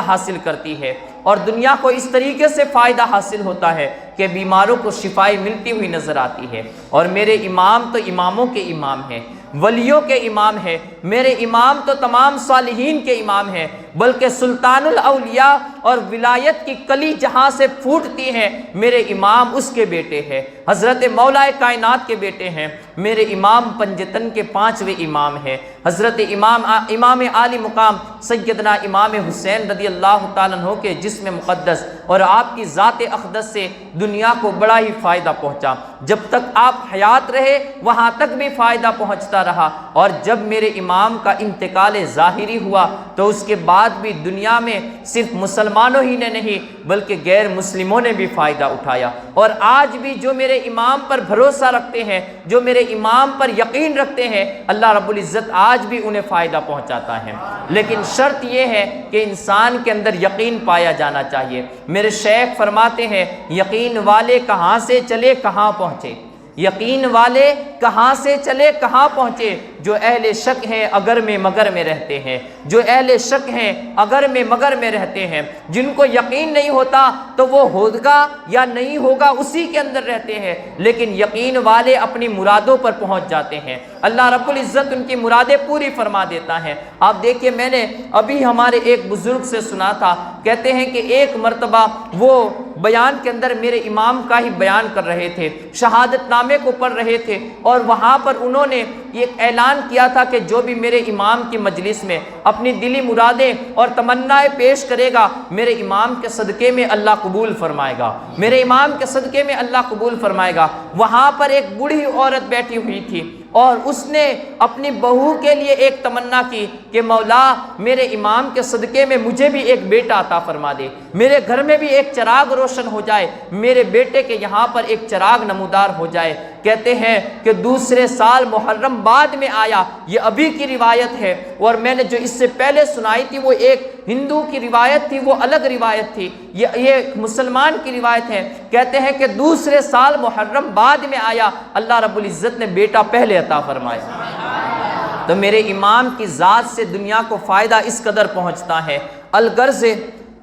حاصل کرتی ہے، اور دنیا کو اس طریقے سے فائدہ حاصل ہوتا ہے کہ بیماروں کو شفائی ملتی ہوئی نظر آتی ہے۔ اور میرے امام تو اماموں کے امام ہیں، ولیوں کے امام ہیں، میرے امام تو تمام صالحین کے امام ہیں، بلکہ سلطان الاولیاء اور ولایت کی کلی جہاں سے پھوٹتی ہے میرے امام اس کے بیٹے ہیں، حضرت مولا کائنات کے بیٹے ہیں۔ میرے امام پنجتن کے 5ویں امام ہیں، حضرت امام عالی مقام سیدنا امام حسین رضی اللہ تعالیٰ عنہ کے جسم مقدس اور آپ کی ذات اقدس سے دنیا کو بڑا ہی فائدہ پہنچا۔ جب تک آپ حیات رہے وہاں تک بھی فائدہ پہنچتا رہا، اور جب میرے امام کا انتقال ظاہری ہوا تو اس کے بعد بھی دنیا میں صرف مسلمانوں ہی نے نہیں بلکہ غیر مسلموں نے بھی فائدہ اٹھایا۔ اور آج بھی جو میرے امام پر بھروسہ رکھتے ہیں، جو میرے امام پر یقین رکھتے ہیں، اللہ رب العزت آج بھی انہیں فائدہ پہنچاتا ہے، لیکن شرط یہ ہے کہ انسان کے اندر یقین پایا جانا چاہیے۔ میرے شیخ فرماتے ہیں یقین والے کہاں سے چلے کہاں پہنچے، یقین والے کہاں سے چلے کہاں پہنچے، جو اہل شک ہیں اگر میں مگر میں رہتے ہیں، جو اہل شک ہیں اگر میں مگر میں رہتے ہیں، جن کو یقین نہیں ہوتا تو وہ ہوگا یا نہیں ہوگا اسی کے اندر رہتے ہیں، لیکن یقین والے اپنی مرادوں پر پہنچ جاتے ہیں، اللہ رب العزت ان کی مرادیں پوری فرما دیتا ہے۔ آپ دیکھیے میں نے ابھی ہمارے ایک بزرگ سے سنا تھا، کہتے ہیں کہ ایک مرتبہ وہ بیان کے اندر میرے امام کا ہی بیان کر رہے تھے، شہادت نامے کو پڑھ رہے تھے، اور وہاں پر انہوں نے یہ اعلان کیا تھا کہ جو بھی میرے امام کی مجلس میں اپنی دلی مرادیں اور تمنائیں پیش کرے گا میرے امام کے صدقے میں اللہ قبول فرمائے گا، میرے امام کے صدقے میں اللہ قبول فرمائے گا۔ وہاں پر ایک بوڑھی عورت بیٹھی ہوئی تھی اور اس نے اپنی بہو کے لیے ایک تمنا کی کہ مولا میرے امام کے صدقے میں مجھے بھی ایک بیٹا عطا فرما دے، میرے گھر میں بھی ایک چراغ روشن ہو جائے، میرے بیٹے کے یہاں پر ایک چراغ نمودار ہو جائے۔ کہتے ہیں کہ دوسرے سال محرم بعد میں آیا، یہ ابھی کی روایت ہے، اور میں نے جو اس سے پہلے سنائی تھی وہ ایک ہندو کی روایت تھی، وہ الگ روایت تھی، یہ مسلمان کی روایت ہے۔ کہتے ہیں کہ دوسرے سال محرم بعد میں آیا، اللہ رب العزت نے بیٹا پہلے عطا فرمایا۔ تو میرے امام کی ذات سے دنیا کو فائدہ اس قدر پہنچتا ہے۔ الغرض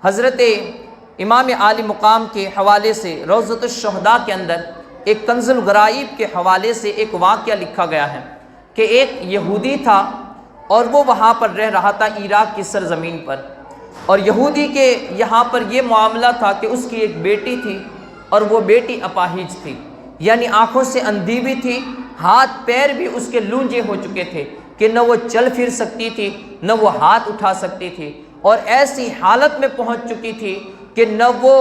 حضرت امام عالی مقام کے حوالے سے روضۃ الشہداء کے اندر ایک کنز الغرائب کے حوالے سے ایک واقعہ لکھا گیا ہے کہ ایک یہودی تھا اور وہ وہاں پر رہ رہا تھا عراق کی سرزمین پر، اور یہودی کے یہاں پر یہ معاملہ تھا کہ اس کی ایک بیٹی تھی اور وہ بیٹی اپاہج تھی، یعنی آنکھوں سے اندھی بھی تھی، ہاتھ پیر بھی اس کے لونجے ہو چکے تھے کہ نہ وہ چل پھر سکتی تھی نہ وہ ہاتھ اٹھا سکتی تھی، اور ایسی حالت میں پہنچ چکی تھی کہ نہ وہ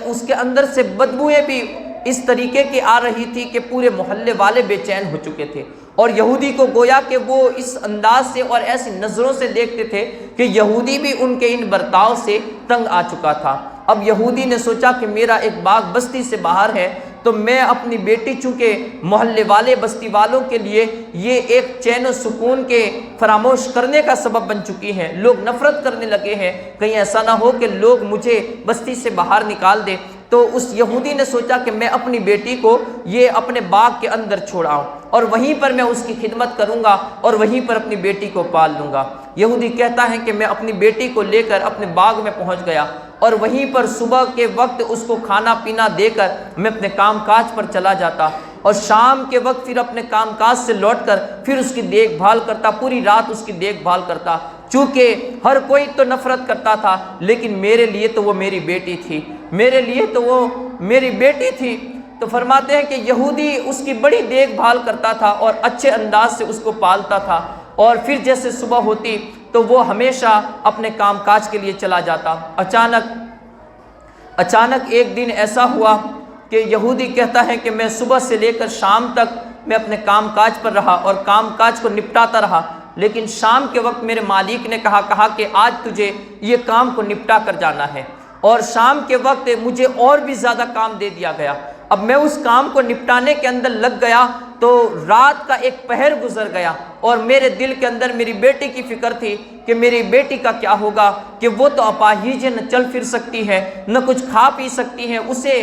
اس کے اندر سے بدبوئیں بھی اس طریقے کی آ رہی تھی کہ پورے محلے والے بے چین ہو چکے تھے، اور یہودی کو گویا کہ وہ اس انداز سے اور ایسی نظروں سے دیکھتے تھے کہ یہودی بھی ان کے ان برتاؤ سے تنگ آ چکا تھا۔ اب یہودی نے سوچا کہ میرا ایک باغ بستی سے باہر ہے، تو میں اپنی بیٹی چونکہ محلے والے بستی والوں کے لیے یہ ایک چین و سکون کے فراموش کرنے کا سبب بن چکی ہے، لوگ نفرت کرنے لگے ہیں، کہیں ایسا نہ ہو کہ لوگ مجھے بستی سے باہر نکال دیں، تو اس یہودی نے سوچا کہ میں اپنی بیٹی کو یہ اپنے باغ کے اندر چھوڑ آؤں اور وہیں پر میں اس کی خدمت کروں گا اور وہیں پر اپنی بیٹی کو پال لوں گا۔ یہودی کہتا ہے کہ میں اپنی بیٹی کو لے کر اپنے باغ میں پہنچ گیا اور وہیں پر صبح کے وقت اس کو کھانا پینا دے کر میں اپنے کام کاج پر چلا جاتا اور شام کے وقت پھر اپنے کام کاج سے لوٹ کر پھر اس کی دیکھ بھال کرتا، پوری رات اس کی دیکھ بھال کرتا۔ چونکہ ہر کوئی تو نفرت کرتا تھا لیکن میرے لیے تو وہ میری بیٹی تھی، میرے لیے تو وہ میری بیٹی تھی۔ تو فرماتے ہیں کہ یہودی اس کی بڑی دیکھ بھال کرتا تھا اور اچھے انداز سے اس کو پالتا تھا، اور پھر جیسے صبح ہوتی تو وہ ہمیشہ اپنے کام کاج کے لیے چلا جاتا۔ اچانک ایک دن ایسا ہوا کہ یہودی کہتا ہے کہ میں صبح سے لے کر شام تک میں اپنے کام کاج پر رہا اور کام کاج کو نپٹاتا رہا، لیکن شام کے وقت میرے مالک نے کہا کہ آج تجھے یہ کام کو نپٹا کر جانا ہے، اور شام کے وقت مجھے اور بھی زیادہ کام دے دیا گیا۔ اب میں اس کام کو نپٹانے کے اندر لگ گیا تو رات کا ایک پہر گزر گیا اور میرے دل کے اندر میری بیٹی کی فکر تھی کہ میری بیٹی کا کیا ہوگا، کہ وہ تو اپاہیج ہے، نہ چل پھر سکتی ہے، نہ کچھ کھا پی سکتی ہے، اسے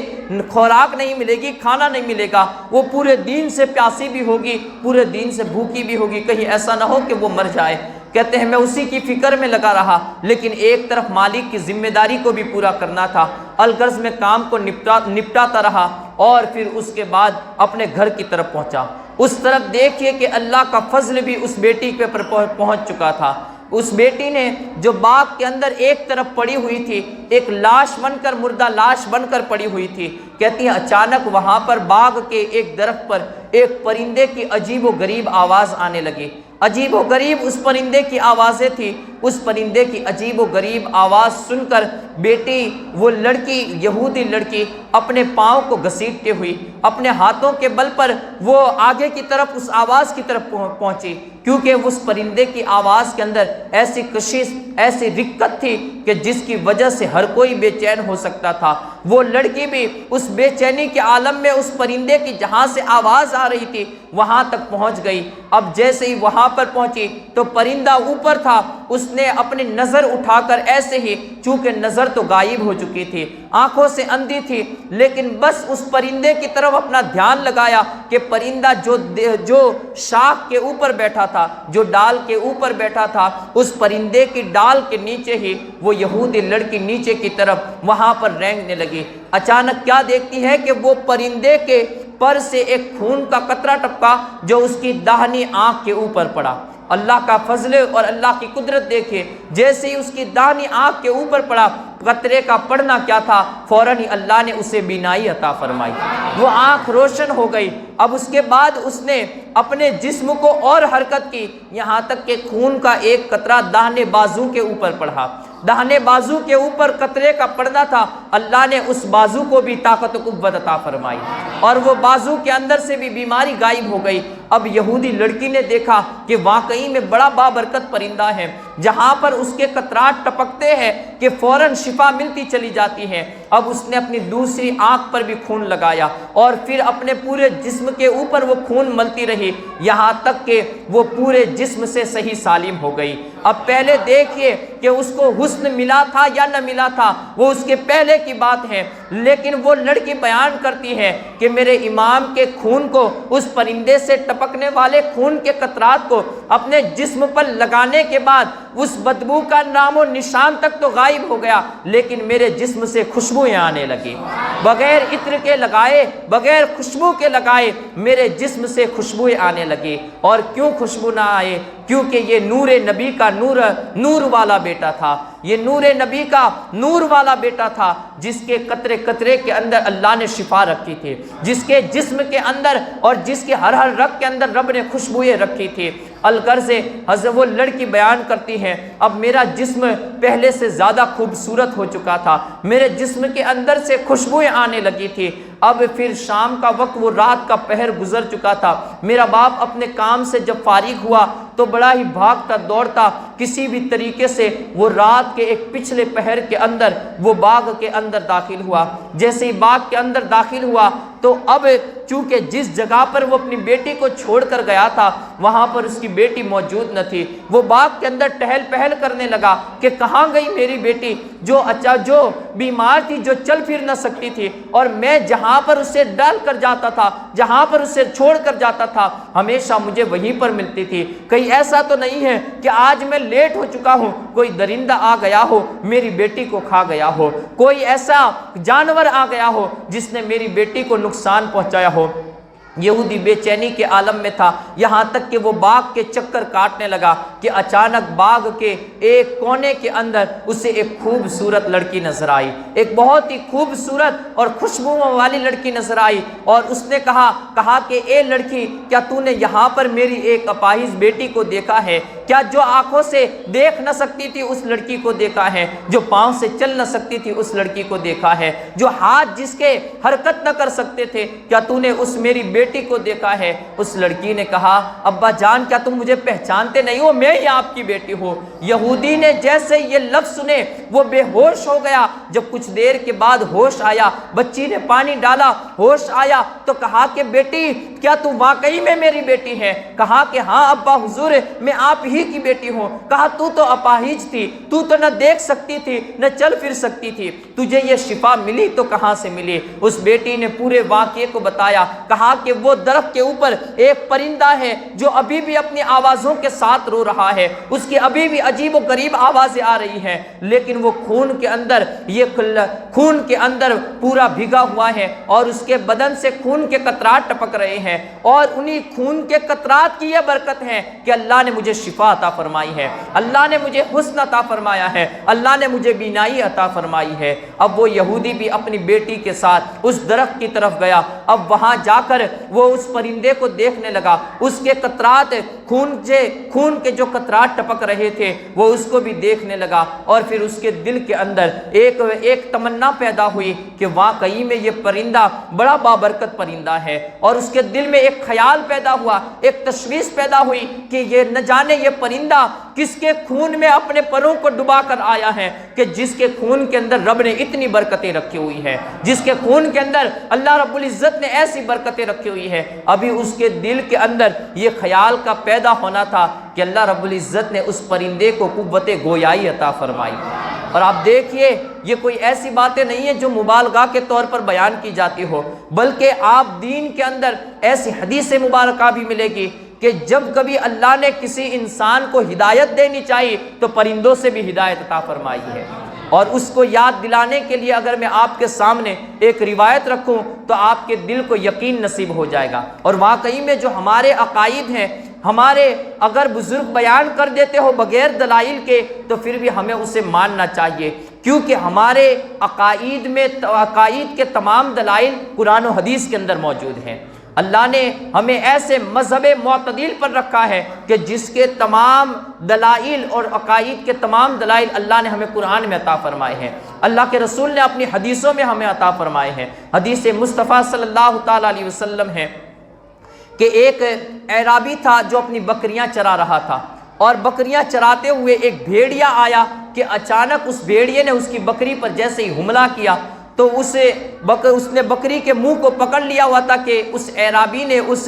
خوراک نہیں ملے گی، کھانا نہیں ملے گا، وہ پورے دن سے پیاسی بھی ہوگی، پورے دن سے بھوکی بھی ہوگی، کہیں ایسا نہ ہو کہ وہ مر جائے۔ کہتے ہیں میں اسی کی فکر میں لگا رہا، لیکن ایک طرف مالک کی ذمہ داری کو بھی پورا کرنا تھا۔ الغرض میں کام کو نپٹاتا رہا اور پھر اس کے بعد اپنے گھر کی طرف پہنچا۔ اس طرف دیکھیے کہ اللہ کا فضل بھی اس بیٹی کے پر پہنچ چکا تھا۔ اس بیٹی نے جو باغ کے اندر ایک طرف پڑی ہوئی تھی، ایک لاش بن کر، مردہ لاش بن کر پڑی ہوئی تھی، کہتی ہیں اچانک وہاں پر باغ کے ایک درخت پر ایک پرندے کی عجیب و غریب آواز آنے لگی۔ عجیب و غریب اس پرندے کی آوازیں تھی۔ اس پرندے کی عجیب و غریب آواز سن کر بیٹی، وہ لڑکی، یہودی لڑکی، اپنے پاؤں کو گھسیٹتے ہوئی اپنے ہاتھوں کے بل پر وہ آگے کی طرف اس آواز کی طرف پہنچی، کیونکہ اس پرندے کی آواز کے اندر ایسی کشش، ایسی رقت تھی کہ جس کی وجہ سے ہر کوئی بے چین ہو سکتا تھا۔ وہ لڑکی بھی اس بے چینی کے عالم میں اس پرندے کی جہاں سے آواز آ رہی تھی وہاں تک پہنچ گئی۔ اب جیسے ہی وہاں پر پہنچی تو پرندہ اوپر تھا، اس نے اپنی نظر اٹھا کر ایسے ہی، چونکہ نظر تو غائب ہو چکی تھی، آنکھوں سے اندھی تھی، لیکن بس اس پرندے کی طرف اپنا دھیان لگایا کہ پرندہ جو شاخ کے اوپر بیٹھا تھا، جو ڈال کے اوپر بیٹھا تھا، اس پرندے کی ڈال کے نیچے ہی وہ یہودی لڑکی نیچے کی طرف وہاں پر رینگنے لگی۔ اچانک کیا دیکھتی ہے کہ وہ پرندے کے پر سے ایک خون کا قطرہ ٹپکا جو اس کی داہنی آنکھ کے اوپر پڑا۔ اللہ کا فضل اور اللہ کی قدرت دیکھے، جیسے ہی اس کی داہنی آنکھ کے اوپر پڑا، قطرے کا پڑنا کیا تھا، فوراً ہی اللہ نے اسے بینائی عطا فرمائی، وہ آنکھ روشن ہو گئی۔ اب اس کے بعد اس نے اپنے جسم کو اور حرکت کی، یہاں تک کہ خون کا ایک قطرہ داہنے بازو کے اوپر پڑا۔ داہنے بازو کے اوپر قطرے کا پڑنا تھا، اللہ نے اس بازو کو بھی طاقت و قوت عطا فرمائی اور وہ بازو کے اندر سے بھی بیماری غائب ہو گئی۔ اب یہودی لڑکی نے دیکھا کہ واقعی میں بڑا بابرکت پرندہ ہے، جہاں پر اس کے قطرات ٹپکتے ہیں کہ فوراً شفا ملتی چلی جاتی ہے۔ اب اس نے اپنی دوسری آنکھ پر بھی خون لگایا اور پھر اپنے پورے جسم کے اوپر وہ خون ملتی رہی، یہاں تک کہ وہ پورے جسم سے صحیح سالم ہو گئی۔ اب پہلے دیکھیے کہ اس کو حسن ملا تھا یا نہ ملا تھا، وہ اس کے پہلے کی بات ہے، لیکن وہ لڑکی بیان کرتی ہے کہ میرے امام کے خون کو، اس پرندے سے ٹپکنے والے خون کے قطرات کو اپنے جسم پر لگانے کے بعد اس بدبو کا نام و نشان تک تو غائب ہو گیا، لیکن میرے جسم سے خوشبوئیں آنے لگی۔ بغیر عطر کے لگائے، بغیر خوشبو کے لگائے میرے جسم سے خوشبوئیں آنے لگی۔ اور کیوں خوشبو نہ آئے؟ کیونکہ یہ نور نبی کا نور والا بیٹا تھا، یہ نور نبی کا نور والا بیٹا تھا، جس کے قطرے قطرے کے اندر اللہ نے شفا رکھی تھی، جس کے جسم کے اندر اور جس کے ہر رگ کے اندر رب نے خوشبوئیں رکھی تھی۔ الغرض حضرت وہ لڑکی بیان کرتی ہے، اب میرا جسم پہلے سے زیادہ خوبصورت ہو چکا تھا، میرے جسم کے اندر سے خوشبوئیں آنے لگی تھی۔ اب پھر شام کا وقت، وہ رات کا پہر گزر چکا تھا، میرا باپ اپنے کام سے جب فارغ ہوا تو بڑا ہی بھاگتا دوڑتا کسی بھی طریقے سے وہ رات کے ایک پچھلے پہر کے اندر وہ باغ کے اندر داخل ہوا۔ جیسے ہی باغ کے اندر داخل ہوا تو اب چونکہ جس جگہ پر وہ اپنی بیٹی کو چھوڑ کر گیا تھا وہاں پر اس کی بیٹی موجود نہ تھی۔ وہ باغ کے اندر ٹہل پہل کرنے لگا کہ کہاں گئی میری بیٹی جو بیمار تھی، جو چل پھر نہ سکتی تھی، اور میں جہاں پر اسے ڈال کر جاتا تھا، جہاں پر اسے چھوڑ کر جاتا تھا، ہمیشہ مجھے وہیں پر ملتی تھی۔ کہیں ایسا تو نہیں ہے کہ آج میں لیٹ ہو چکا ہوں، کوئی درندہ آ گیا ہو میری بیٹی کو کھا گیا ہو، کوئی ایسا جانور آ گیا ہو جس نے میری بیٹی کو نقصان پہنچایا ہو۔ یہودی بے چینی کے عالم میں تھا، یہاں تک کہ وہ باغ کے چکر کاٹنے لگا کہ اچانک باغ کے ایک کونے کے اندر اسے ایک خوبصورت لڑکی نظر آئی، ایک بہت ہی خوبصورت اور خوشبو والی لڑکی نظر آئی، اور اس نے کہا کہ اے لڑکی، کیا تو نے یہاں پر میری ایک اپاہج بیٹی کو دیکھا ہے؟ کیا جو آنکھوں سے دیکھ نہ سکتی تھی اس لڑکی کو دیکھا ہے؟ جو پاؤں سے چل نہ سکتی تھی اس لڑکی کو دیکھا ہے؟ جو ہاتھ جس کے حرکت نہ کر سکتے تھے، کیا تو نے اس میری بیٹی کو دیکھا ہے؟ اس لڑکی نے کہا ابا جان کیا تم مجھے پہچانتے نہیں ہو؟ میں ہی آپ کی بیٹی ہوں۔ یہودی نے جیسے یہ لفظ سنے وہ بے ہوش ہو گیا۔ جب کچھ دیر کے بعد ہوش آیا، بچی نے پانی ڈالا، ہوش آیا تو کہا کہ بیٹی کیا تو واقعی میں میری بیٹی ہے؟ کہا کہ ہاں ابا حضور میں آپ ہی کی بیٹی ہوں۔ کہا تو اپاہج تھی، تو نہ دیکھ سکتی تھی نہ چل پھر سکتی تھی، تجھے یہ شفا ملی تو کہاں سے ملی؟ اس بیٹی نے پورے واقعے کو بتایا، کہا کہ وہ درخت کے اوپر ایک پرندہ ہے جو ابھی بھی اپنی آوازوں کے ساتھ رو رہا ہے، اس کی ابھی بھی عجیب و غریب آوازیں آ رہی ہیں، لیکن وہ خون کے اندر پورا بھیگا ہوا ہے اور اس کے بدن سے خون کے قطرات ٹپک رہے ہیں، اور انہی خون کے قطرات کی یہ برکت ہے کہ اللہ نے مجھے شفا عطا فرمائی ہے، اللہ نے مجھے حسن عطا فرمایا ہے، اللہ نے مجھے بینائی عطا فرمائی ہے۔ اب وہ یہودی بھی اپنی بیٹی کے ساتھ اس درخت کی طرف گیا۔ اب وہاں جا کر وہ اس پرندے کو دیکھنے لگا، اس کے قطرات خون کے جو قطرات ٹپک رہے تھے وہ اس کو بھی دیکھنے لگا، اور پھر اس کے دل کے اندر ایک تمنا پیدا ہوئی کہ واقعی میں یہ پرندہ بڑا بابرکت پرندہ ہے، اور اس کے دل میں ایک خیال پیدا ہوا، ایک تشویش پیدا ہوئی کہ یہ نہ جانے یہ پرندہ کس کے خون میں اپنے پروں کو ڈبا کر آیا ہے کہ جس کے خون کے اندر رب نے اتنی برکتیں رکھی ہوئی ہے، جس کے خون کے اندر اللہ رب العزت نے ایسی برکتیں رکھی ہوئی ہے۔ ابھی اس کے دل کے اندر یہ خیال کا پیدا ہونا تھا کہ اللہ رب العزت نے اس پرندے کو قوت گویائی عطا فرمائی۔ اور آپ دیکھیے یہ کوئی ایسی باتیں نہیں ہیں جو مبالغہ کے طور پر بیان کی جاتی ہو، بلکہ آپ دین کے اندر ایسی حدیث مبارکہ بھی ملے گی کہ جب کبھی اللہ نے کسی انسان کو ہدایت دینی چاہیے تو پرندوں سے بھی ہدایت عطا فرمائی ہے۔ اور اس کو یاد دلانے کے لیے اگر میں آپ کے سامنے ایک روایت رکھوں تو آپ کے دل کو یقین نصیب ہو جائے گا۔ اور واقعی میں جو ہمارے عقائد ہیں، ہمارے اگر بزرگ بیان کر دیتے ہو بغیر دلائل کے تو پھر بھی ہمیں اسے ماننا چاہیے، کیونکہ ہمارے عقائد کے تمام دلائل قرآن و حدیث کے اندر موجود ہیں۔ اللہ نے ہمیں ایسے مذہب معتدل پر رکھا ہے کہ جس کے تمام دلائل اور عقائد کے تمام دلائل اللہ نے ہمیں قرآن میں عطا فرمائے ہیں، اللہ کے رسول نے اپنی حدیثوں میں ہمیں عطا فرمائے ہیں۔ حدیث مصطفیٰ صلی اللہ تعالیٰ علیہ وسلم ہے کہ ایک اعرابی تھا جو اپنی بکریاں چرا رہا تھا، اور بکریاں چراتے ہوئے ایک بھیڑیا آیا کہ اچانک اس بھیڑیے نے اس کی بکری پر جیسے ہی حملہ کیا تو اس نے بکری کے منہ کو پکڑ لیا ہوا تھا کہ اس اعرابی نے، اس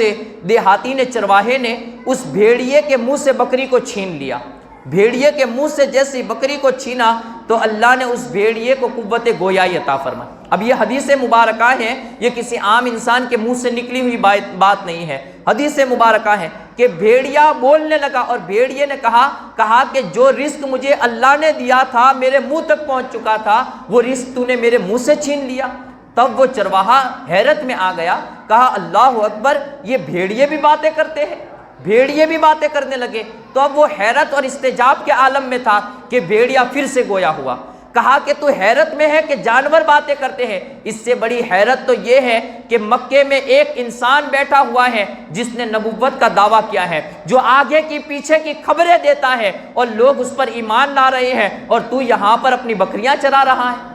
دیہاتی نے، چرواہے نے اس بھیڑیے کے منہ سے بکری کو چھین لیا۔ بھیڑیے کے منہ سے جیسے بکری کو چھینا تو اللہ نے اس بھیڑیے کو قوت گویائی عطا فرمائی۔ اب یہ حدیث مبارکہ ہے، یہ کسی عام انسان کے منہ سے نکلی ہوئی بات نہیں ہے، حدیث مبارکہ ہے کہ بھیڑیا بولنے لگا اور بھیڑیے نے کہا کہ جو رزق مجھے اللہ نے دیا تھا میرے منہ تک پہنچ چکا تھا، وہ رزق تو نے میرے منہ سے چھین لیا۔ تب وہ چرواہا حیرت میں آ گیا، کہا اللہ اکبر، یہ بھیڑیے بھی باتیں کرتے ہیں، بھیڑیے بھی باتیں کرنے لگے۔ تو اب وہ حیرت اور استعجاب کے عالم میں تھا کہ بھیڑیا پھر سے گویا ہوا۔ کہا کہ تو حیرت میں ہے کہ جانور باتیں کرتے ہیں، اس سے بڑی حیرت تو یہ ہے کہ مکے میں ایک انسان بیٹھا ہوا ہے جس نے نبوت کا دعویٰ کیا ہے، جو آگے کی پیچھے کی خبریں دیتا ہے اور لوگ اس پر ایمان لا رہے ہیں، اور تو یہاں پر اپنی بکریاں چرا رہا ہے۔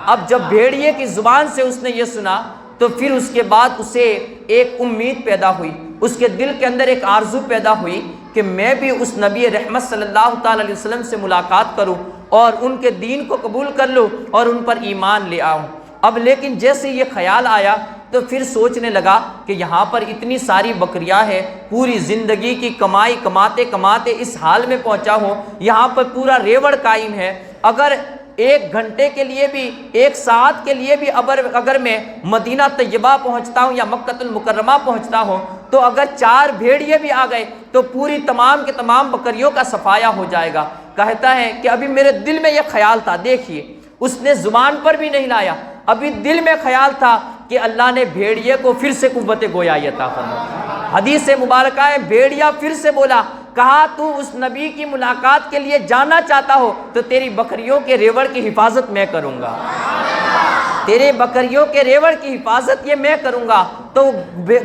اب جب بھیڑیے کی زبان سے اس نے یہ سنا تو پھر اس کے بعد اسے ایک امید پیدا ہوئی، اس کے دل کے اندر ایک آرزو پیدا ہوئی کہ میں بھی اس نبی رحمت صلی اللہ تعالی علیہ وسلم سے ملاقات کروں اور ان کے دین کو قبول کر لوں اور ان پر ایمان لے آؤں۔ اب لیکن جیسے یہ خیال آیا تو پھر سوچنے لگا کہ یہاں پر اتنی ساری بکریاں ہیں، پوری زندگی کی کمائی کماتے کماتے اس حال میں پہنچا ہوں، یہاں پر پورا ریوڑ قائم ہے، اگر 1 گھنٹے کے لیے بھی 1 ساعت کے لیے بھی اگر میں مدینہ طیبہ پہنچتا ہوں یا مکہ المکرمہ پہنچتا ہوں تو اگر 4 بھیڑیے بھی آ گئے تو پوری تمام کے تمام بکریوں کا صفایا ہو جائے گا۔ کہتا ہے کہ ابھی میرے دل میں یہ خیال تھا، دیکھیے اس نے زبان پر بھی نہیں لایا، ابھی دل میں خیال تھا کہ اللہ نے بھیڑیے کو پھر سے قوت گویائی عطا فرمائی۔ حدیث مبارکہ ہے بھیڑیا پھر سے بولا، کہا تو اس نبی کی ملاقات کے لیے جانا چاہتا ہو تو تیری بکریوں کے ریوڑ کی حفاظت میں کروں گا، تیرے بکریوں کے ریوڑ کی حفاظت یہ میں کروں گا۔ تو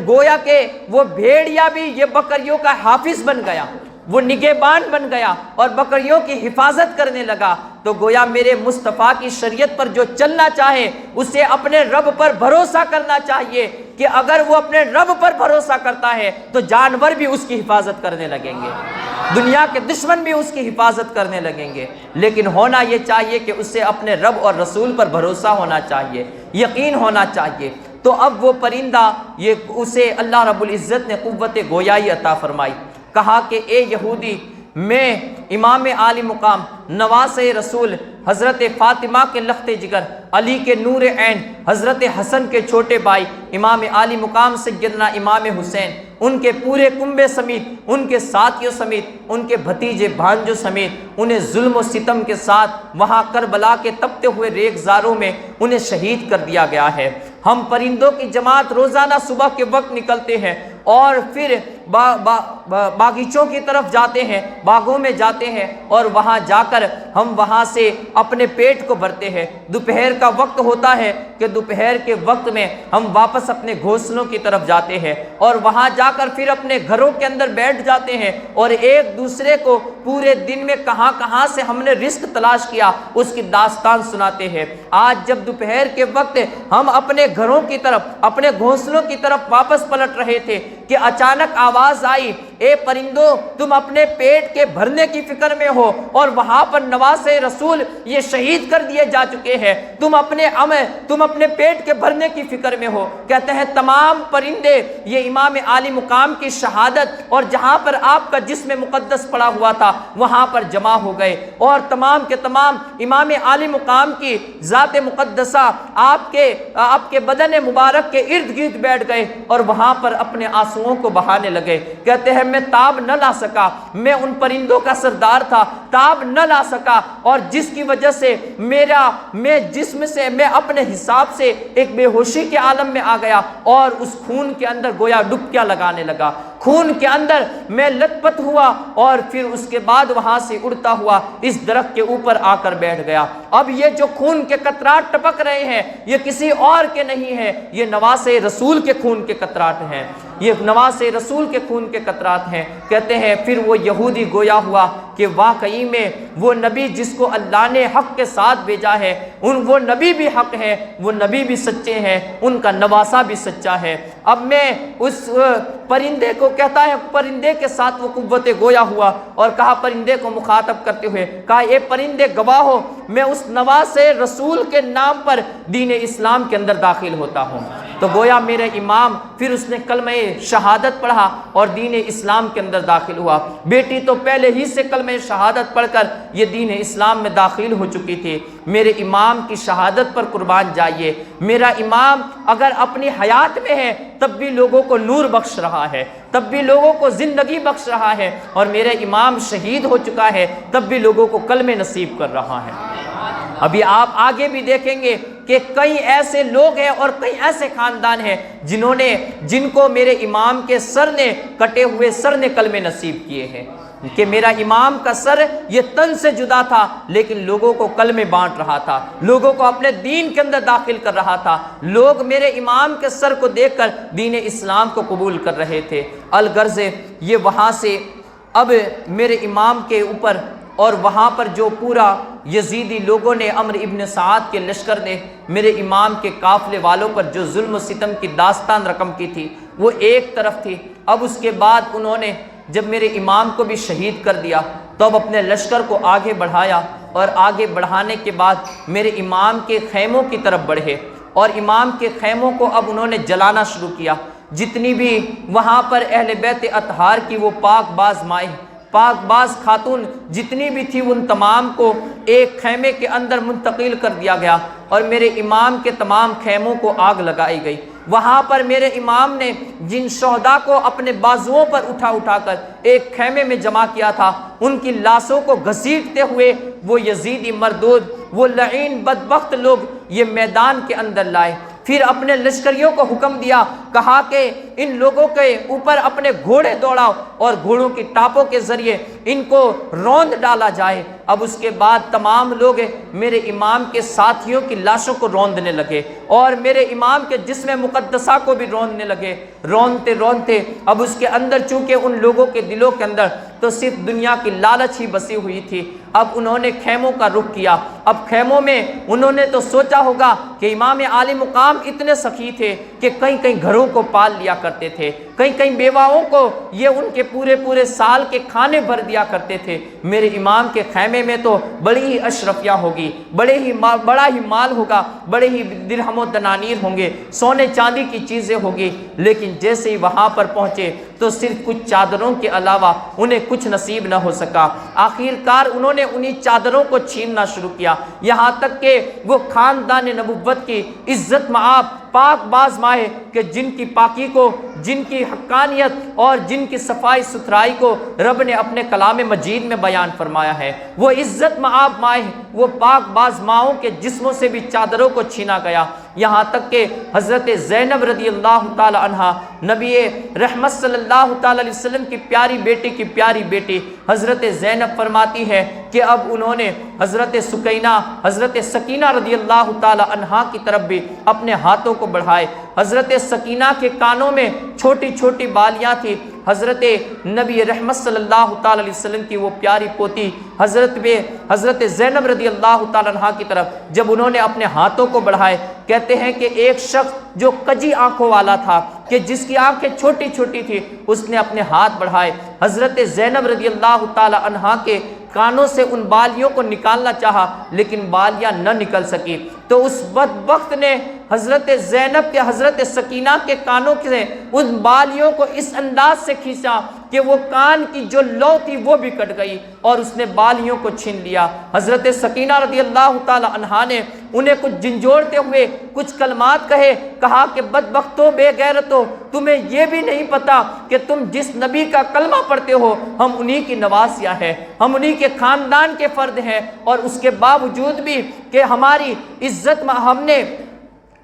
گویا کہ وہ بھیڑیا بھی یہ بکریوں کا حافظ بن گیا، وہ نگہبان بن گیا اور بکریوں کی حفاظت کرنے لگا۔ تو گویا میرے مصطفیٰ کی شریعت پر جو چلنا چاہے اسے اپنے رب پر بھروسہ کرنا چاہیے کہ اگر وہ اپنے رب پر بھروسہ کرتا ہے تو جانور بھی اس کی حفاظت کرنے لگیں گے، دنیا کے دشمن بھی اس کی حفاظت کرنے لگیں گے، لیکن ہونا یہ چاہیے کہ اسے اپنے رب اور رسول پر بھروسہ ہونا چاہیے، یقین ہونا چاہیے۔ تو اب وہ پرندہ اسے اللہ رب العزت نے قوت گویائی عطا فرمائی، کہا کہ اے یہودی، میں امام عالی مقام نواز رسول حضرت فاطمہ کے لخت جگر، علی کے نور عین، حضرت حسن کے چھوٹے بھائی امام عالی مقام سیدنا امام حسین، ان کے پورے کنبے سمیت، ان کے ساتھیوں سمیت، ان کے بھتیجے بھانجوں سمیت انہیں ظلم و ستم کے ساتھ وہاں کربلا کے تپتے ہوئے ریگزاروں میں انہیں شہید کر دیا گیا ہے۔ ہم پرندوں کی جماعت روزانہ صبح کے وقت نکلتے ہیں اور پھر باغیچوں کی طرف جاتے ہیں، باغوں میں جاتے ہیں اور وہاں جا کر ہم وہاں سے اپنے پیٹ کو بھرتے ہیں۔ دوپہر کا وقت ہوتا ہے کہ دوپہر کے وقت میں ہم واپس اپنے گھونسلوں کی طرف جاتے ہیں اور وہاں جا کر پھر اپنے گھروں کے اندر بیٹھ جاتے ہیں اور ایک دوسرے کو پورے دن میں کہاں کہاں سے ہم نے رزق تلاش کیا اس کی داستان سناتے ہیں۔ آج جب دوپہر کے وقت ہم اپنے گھروں کی طرف، اپنے گھونسلوں کی طرف واپس پلٹ رہے تھے کہ اچانک آواز آئی، اے پرندوں تم اپنے پیٹ کے بھرنے کی فکر میں ہو اور وہاں پر نواز رسول یہ شہید کر دیے جا چکے ہیں، تم اپنے پیٹ کے بھرنے کی فکر میں ہو۔ کہتے ہیں تمام پرندے یہ امام عالی مقام کی شہادت اور جہاں پر آپ کا جسم مقدس پڑا ہوا تھا وہاں پر جمع ہو گئے اور تمام کے تمام امام عالی مقام کی ذات مقدسہ آپ کے بدن مبارک کے ارد گرد بیٹھ گئے اور وہاں پر اپنے آنسوؤں کو بہانے لگے۔ کہتے ہیں میں تاب نہ لا سکا، میں ان پرندوں کا سردار تھا، تاب نہ لا سکا اور جس کی وجہ سے میں جسم سے میں اپنے حساب سے ایک بے ہوشی کے عالم میں آ گیا اور اس خون کے اندر گویا ڈبکیاں لگانے لگا، خون کے اندر میں لت پت ہوا اور پھر اس کے بعد وہاں سے اڑتا ہوا اس درخت کے اوپر آ کر بیٹھ گیا۔ اب یہ جو خون کے قطرات ٹپک رہے ہیں یہ کسی اور کے نہیں ہیں، یہ نواز رسول کے خون کے قطرات ہیں، یہ نواز رسول کے خون کے قطرات ہیں۔ کہتے ہیں پھر وہ یہودی گویا ہوا کہ واقعی میں وہ نبی جس کو اللہ نے حق کے ساتھ بھیجا ہے وہ نبی بھی حق ہے، وہ نبی بھی سچے ہیں، ان کا نواسہ بھی سچا ہے۔ اب میں اس پرندے کو کہتا ہے، پرندے کے ساتھ وہ قوت گویا ہوا اور کہا پرندے کو مخاطب کرتے ہوئے کہا اے پرندے گواہ ہو میں اس نواز رسول کے نام پر دین اسلام کے اندر داخل ہوتا ہوں۔ تو گویا میرے امام پھر اس نے کلمہ شہادت پڑھا اور دین اسلام کے اندر داخل ہوا۔ بیٹی تو پہلے ہی سے کلمہ شہادت پڑھ کر یہ دین اسلام میں داخل ہو چکی تھی۔ میرے امام کی شہادت پر قربان جائیے، میرا امام اگر اپنی حیات میں ہے تب بھی لوگوں کو نور بخش رہا ہے، تب بھی لوگوں کو زندگی بخش رہا ہے، اور میرے امام شہید ہو چکا ہے تب بھی لوگوں کو کلمہ نصیب کر رہا ہے۔ ابھی آپ آگے بھی دیکھیں گے کہ کئی ایسے لوگ ہیں اور کئی ایسے خاندان ہیں جن کو میرے امام کے کٹے ہوئے سر نے کلمے نصیب کیے ہیں کہ میرا امام کا سر یہ تن سے جدا تھا لیکن لوگوں کو کلمے بانٹ رہا تھا، لوگوں کو اپنے دین کے اندر داخل کر رہا تھا، لوگ میرے امام کے سر کو دیکھ کر دین اسلام کو قبول کر رہے تھے۔ الغرض یہ وہاں سے اب میرے امام کے اوپر اور وہاں پر جو پورا یزیدی لوگوں نے عمرو ابن سعد کے لشکر نے میرے امام کے قافلے والوں پر جو ظلم و ستم کی داستان رقم کی تھی وہ ایک طرف تھی۔ اب اس کے بعد انہوں نے جب میرے امام کو بھی شہید کر دیا تو اب اپنے لشکر کو آگے بڑھایا اور آگے بڑھانے کے بعد میرے امام کے خیموں کی طرف بڑھے اور امام کے خیموں کو اب انہوں نے جلانا شروع کیا۔ جتنی بھی وہاں پر اہل بیت اطہار کی وہ پاک باز مائیں، پاک باز خاتون جتنی بھی تھی، ان تمام کو ایک خیمے کے اندر منتقل کر دیا گیا اور میرے امام کے تمام خیموں کو آگ لگائی گئی۔ وہاں پر میرے امام نے جن شہداء کو اپنے بازوؤں پر اٹھا کر ایک خیمے میں جمع کیا تھا، ان کی لاشوں کو گھسیٹتے ہوئے وہ یزیدی مردود، وہ لعین بدبخت لوگ یہ میدان کے اندر لائے۔ پھر اپنے لشکریوں کو حکم دیا، کہا کہ ان لوگوں کے اوپر اپنے گھوڑے دوڑاؤ اور گھوڑوں کی ٹاپوں کے ذریعے ان کو روند ڈالا جائے۔ اب اس کے بعد تمام لوگ میرے امام کے ساتھیوں کی لاشوں کو روندنے لگے اور میرے امام کے جسم مقدسہ کو بھی روندنے لگے۔ روندتے اب اس کے اندر چونکہ ان لوگوں کے دلوں کے اندر تو صرف دنیا کی لالچ ہی بسی ہوئی تھی، اب انہوں نے خیموں کا رخ کیا۔ اب خیموں میں انہوں نے تو سوچا ہوگا کہ امام عالی مقام اتنے سخی تھے کہ کئی گھروں کو پال لیا کرتے تھے، کئی بیواؤں کو یہ ان کے پورے سال کے کھانے بھر دیا کرتے تھے۔ میرے امام کے خیمے میں تو بڑی ہی اشرفیاں ہوگی، بڑا ہی مال ہوگا، بڑے ہی درہم و دنانیر ہوں گے، سونے چاندی کی چیزیں ہوگی، لیکن جیسے ہی وہاں پر پہنچے تو صرف کچھ چادروں کے علاوہ انہیں کچھ نصیب نہ ہو سکا۔ آخر کار انہوں نے انہی چادروں کو چھیننا شروع کیا، یہاں تک کہ وہ خاندان نبوت کی عزت مآب پاک باز مائیں کہ جن کی پاکی کو، جن کی حقانیت اور جن کی صفائی ستھرائی کو رب نے اپنے کلام مجید میں بیان فرمایا ہے، وہ عزت مآب مائیں، وہ پاک باز ماؤں کے جسموں سے بھی چادروں کو چھینا گیا۔ یہاں تک کہ حضرت زینب رضی اللہ تعالی عنہ، نبی رحمت صلی اللہ تعالی علیہ وسلم کی پیاری بیٹی کی پیاری بیٹی حضرت زینب فرماتی ہے کہ اب انہوں نے حضرت سکینہ رضی اللہ تعالی عنہ کی طرف بھی اپنے ہاتھوں کو بڑھائے۔ حضرت سکینہ کے کانوں میں چھوٹی چھوٹی بالیاں تھی۔ حضرت نبی رحمت صلی اللہ تعالی علیہ وسلم کی وہ پیاری پوتی حضرت زینب رضی اللہ تعالی عنہ کی طرف جب انہوں نے اپنے ہاتھوں کو بڑھائے، کہتے ہیں کہ ایک شخص جو کجی آنکھوں والا تھا، کہ جس کی آنکھیں چھوٹی چھوٹی تھی، اس نے اپنے ہاتھ بڑھائے، حضرت زینب رضی اللہ تعالی عنہ کے کانوں سے ان بالیوں کو نکالنا چاہا لیکن بالیاں نہ نکل سکی، تو اس بدبخت نے حضرت زینب کے حضرت سکینہ کے کانوں سے ان بالیوں کو اس انداز سے کھینچا کہ وہ کان کی جو لو تھی وہ بھی کٹ گئی اور اس نے بالیوں کو چھین لیا۔ حضرت سکینہ رضی اللہ تعالی عنہا نے انہیں کچھ جھنجھوڑتے ہوئے کچھ کلمات کہا کہ بدبختو، بے غیرتو، تمہیں یہ بھی نہیں پتا کہ تم جس نبی کا کلمہ پڑھتے ہو ہم انہی کی نواسیاں ہیں، ہم انہی کے خاندان کے فرد ہیں، اور اس کے باوجود بھی کہ ہماری عزت میں ہم نے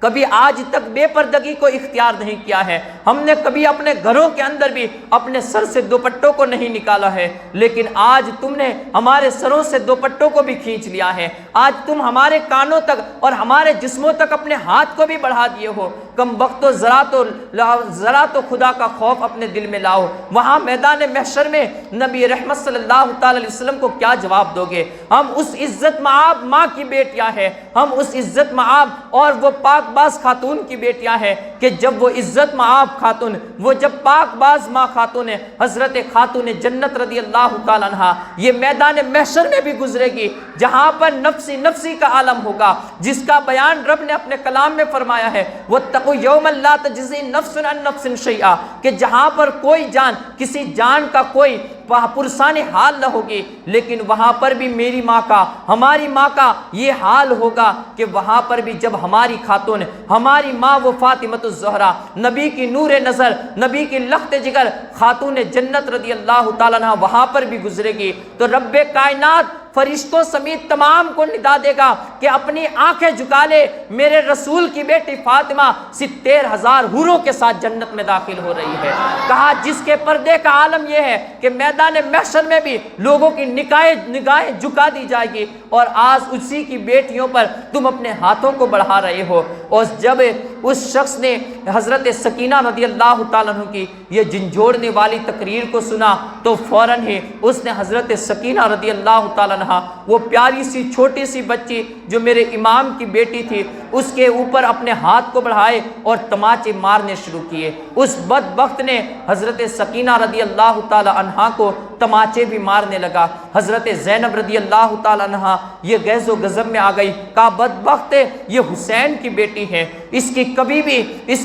کبھی آج تک بے پردگی کو اختیار نہیں کیا ہے، ہم نے کبھی اپنے گھروں کے اندر بھی اپنے سر سے دوپٹوں کو نہیں نکالا ہے، لیکن آج تم نے ہمارے سروں سے دوپٹوں کو بھی کھینچ لیا ہے، آج تم ہمارے کانوں تک اور ہمارے جسموں تک اپنے ہاتھ کو بھی بڑھا دیے ہو۔ کم وقتو ذرا تو خدا کا خوف اپنے دل میں لاؤ۔ وہاں میدان محشر میں نبی رحمت صلی اللہ تعالی علیہ وسلم کو کیا جواب دو گے؟ ہم اس عزت مآب ماں کی بیٹیاں ہیں، ہم اس عزت مآب اور وہ پاک باز خاتون کی بیٹیاں ہیں کہ جب وہ عزت مآب خاتون، وہ جب پاک باز ماں خاتون حضرت خاتون جنت رضی اللہ تعالی عنہ یہ میدان محشر میں بھی گزرے گی، جہاں پر نفسی نفسی کا عالم ہوگا، جس کا بیان رب نے اپنے کلام میں فرمایا ہے، وَاتَّقُوا يَوْمًا لَا تَجْزِي نَفْسٌ عَن نَفْسٍ شَيْئًا، کہ جہاں پر کوئی جان کسی جان کا کوئی پرسان حال نہ ہوگی، لیکن وہاں پر بھی میری ماں کا، ہماری ماں کا یہ حال ہوگا کہ وہاں پر بھی جب ہماری خاتون، ہماری ماں وہ فاطمۃ الزہرا، نبی کی نور نظر، نبی کی لخت جگر، خاتون جنت رضی اللہ تعالیٰ عنہ وہاں پر بھی گزرے گی، تو رب کائنات فرشتوں سمیت تمام کو ندا دے گا کہ اپنی آنکھیں جھکا لے، میرے رسول کی بیٹی فاطمہ 70,000 حوروں کے ساتھ جنت میں داخل ہو رہی ہے۔ کہا جس کے پردے کا عالم یہ ہے کہ میدان محشر میں بھی لوگوں کی نگاہیں جھکا دی جائے گی، اور آج اسی کی بیٹیوں پر تم اپنے ہاتھوں کو بڑھا رہے ہو۔ اور جب اس شخص نے حضرت سکینہ رضی اللہ تعالیٰ عنہ کی یہ جھنجھوڑنے والی تقریر کو سنا تو فوراً ہی اس نے حضرت سکینہ رضی اللہ تعالیٰ عنہ، وہ پیاری سی چھوٹی سی بچی جو میرے امام کی بیٹی تھی، اس کے اوپر اپنے ہاتھ کو بڑھائے اور تماچے مارنے شروع کیے۔ اس بدبخت نے حضرت سکینہ رضی اللہ تعالی عنہا کو تماچے بھی مارنے لگا۔ حضرت زینب رضی اللہ تعالیٰ عنہ یہ غیظ و غضب میں آ گئی، کہا بدبخت یہ حسین کی بیٹی ہے، اس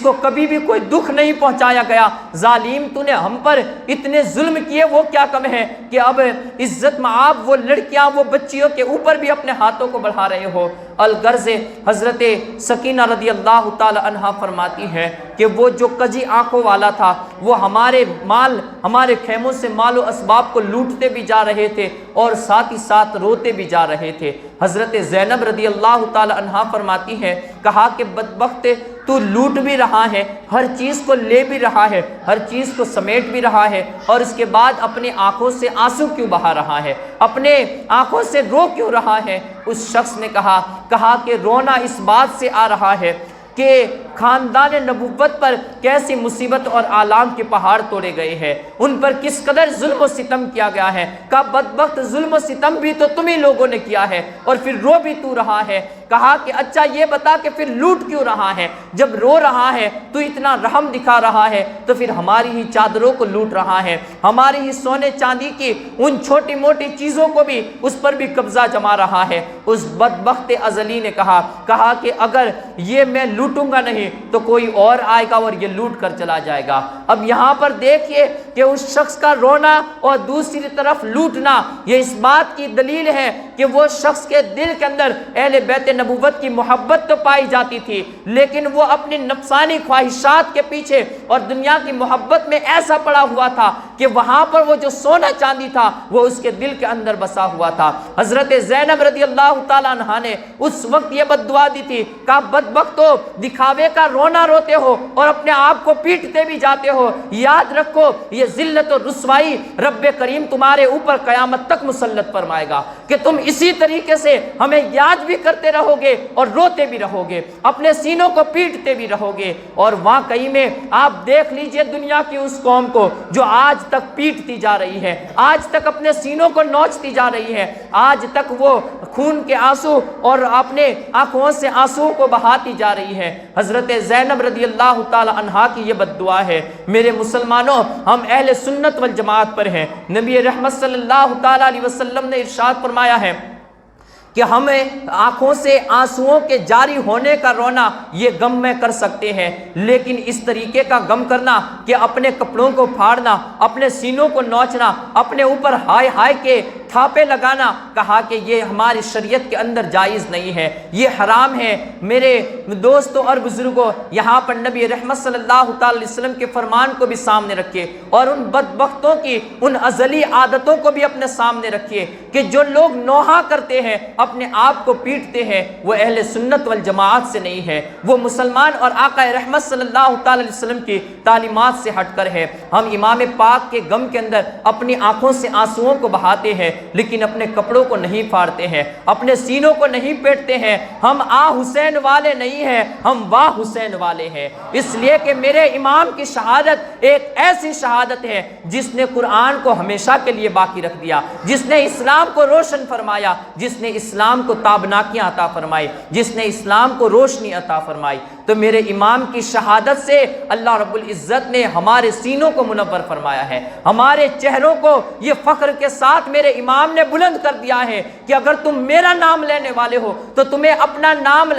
کو کبھی بھی کوئی دکھ نہیں پہنچایا گیا، ظالم تو نے ہم پر اتنے ظلم کیے، وہ کیا کم ہے کہ اب عزت مآب وہ لڑکیاں وہ بچیوں کے اوپر بھی اپنے ہاتھوں کو بڑھا رہے ہو۔ الغرض حضرت سکینہ رضی اللہ تعالی عنہا فرماتی ہے کہ وہ جو کجی آنکھوں والا تھا وہ ہمارے خیموں سے مال و اسباب کو لوٹتے بھی جا رہے تھے اور ساتھ ہی ساتھ روتے بھی جا رہے تھے۔ حضرت زینب رضی اللہ تعالی عنہا فرماتی ہے، کہا کہ بدبخت تو لوٹ بھی رہا ہے، ہر چیز کو لے بھی رہا ہے، ہر چیز کو سمیٹ بھی رہا ہے، اور اس کے بعد اپنے آنکھوں سے آنسو کیوں بہا رہا ہے، اپنے آنکھوں سے رو کیوں رہا ہے؟ اس شخص نے کہا کہ رونا اس بات سے آ رہا ہے کہ خاندان نبوت پر کیسی مصیبت اور آلام کے پہاڑ توڑے گئے ہیں، ان پر کس قدر ظلم و ستم کیا گیا ہے۔ کہا بدبخت ظلم و ستم بھی تو تم ہی لوگوں نے کیا ہے اور پھر رو بھی تو رہا ہے۔ کہا کہ اچھا یہ بتا کہ پھر لوٹ کیوں رہا ہے؟ جب رو رہا ہے تو اتنا رحم دکھا رہا ہے تو پھر ہماری ہی چادروں کو لوٹ رہا ہے، ہماری ہی سونے چاندی کی ان چھوٹی موٹی چیزوں کو بھی اس پر بھی قبضہ جما رہا ہے۔ اس بدبخت ازلی نے کہا کہ اگر یہ میں لوٹوں گا نہیں تو کوئی اور آئے گا اور یہ لوٹ کر چلا جائے گا۔ اب یہاں پر دیکھیے کہ اس شخص کا رونا اور دوسری طرف لوٹنا، یہ اس بات کی دلیل ہے کہ وہ شخص کے دل کے اندر اہل بیت نبوت کی محبت تو پائی جاتی تھی، لیکن وہ اپنی نفسانی خواہشات کے پیچھے اور دنیا کی محبت میں ایسا پڑا ہوا تھا کہ وہاں پر وہ جو سونا چاندی تھا وہ اس کے دل کے اندر بسا ہوا تھا۔ حضرت زینب رضی اللہ تعالیٰ عنہا نے اس وقت یہ بد دعا دی تھی، کہا بدبختو دکھاوے کا رونا روتے ہو اور اپنے آپ کو پیٹتے بھی جاتے ہو، یاد رکھو یہ ذلت و رسوائی رب کریم تمہارے اوپر قیامت تک مسلط فرمائے گا کہ تم اسی طریقے سے ہمیں یاد بھی کرتے رہو گے اور روتے بھی رہو گے، اپنے سینوں کو پیٹتے بھی رہو گے۔ اور واقعی میں آپ دیکھ لیجئے دنیا کی اس قوم کو جو آج تک پیٹتی جا رہی ہے، آج تک اپنے سینوں کو نوچتی جا رہی ہے، آج تک وہ خون کے آنسو اور اپنے آنکھوں سے آنسو کو بہاتی جا رہی ہے۔ حضرت زینب رضی اللہ تعالی عنہا کی یہ بد دعا ہے۔ میرے مسلمانوں، ہم اہل سنت والجماعت پر ہیں۔ نبی رحمت صلی اللہ تعالی علیہ وسلم نے ارشاد فرمایا ہے کہ ہمیں آنکھوں سے آنسوؤں کے جاری ہونے کا رونا یہ غم میں کر سکتے ہیں، لیکن اس طریقے کا غم کرنا کہ اپنے کپڑوں کو پھاڑنا، اپنے سینوں کو نوچنا، اپنے اوپر ہائے ہائے کے تھاپے لگانا، کہا کہ یہ ہماری شریعت کے اندر جائز نہیں ہے، یہ حرام ہے۔ میرے دوستوں اور بزرگوں، یہاں پر نبی رحمت صلی اللہ تعالی علیہ وسلم کے فرمان کو بھی سامنے رکھیے اور ان بدبختوں کی ان ازلی عادتوں کو بھی اپنے سامنے رکھیے کہ جو لوگ نوحہ کرتے ہیں، اپنے آپ کو پیٹتے ہیں، وہ اہل سنت والجماعت سے نہیں ہے، وہ مسلمان اور آقا رحمت صلی اللہ تعالی علیہ وسلم کی تعلیمات سے ہٹ کر ہے۔ ہم امام پاک کے غم کے اندر اپنی آنکھوں سے آنسوؤں کو بہاتے ہیں، لیکن اپنے کپڑوں کو نہیں پھاڑتے ہیں، اپنے سینوں کو نہیں پیٹتے ہیں۔ ہم حسین والے نہیں ہیں، ہم واہ حسین والے ہیں، اس لیے کہ میرے امام کی شہادت ایک ایسی شہادت ہے جس نے قرآن کو ہمیشہ کے لیے باقی رکھ دیا، جس نے اسلام کو روشن فرمایا، جس نے اسلام کو تابناکیاں عطا فرمائی، جس نے اسلام کو روشنی عطا فرمائی۔ تو میرے امام کی شہادت سے اللہ رب العزت نے ہمارے سینوں کو منور فرمایا ہے، ہمارے چہروں کو یہ فخر کے ساتھ میرے امام نے بلند کر دیا ہے کہ اگر تم میرا نام لینے والے ہو تو تمہیں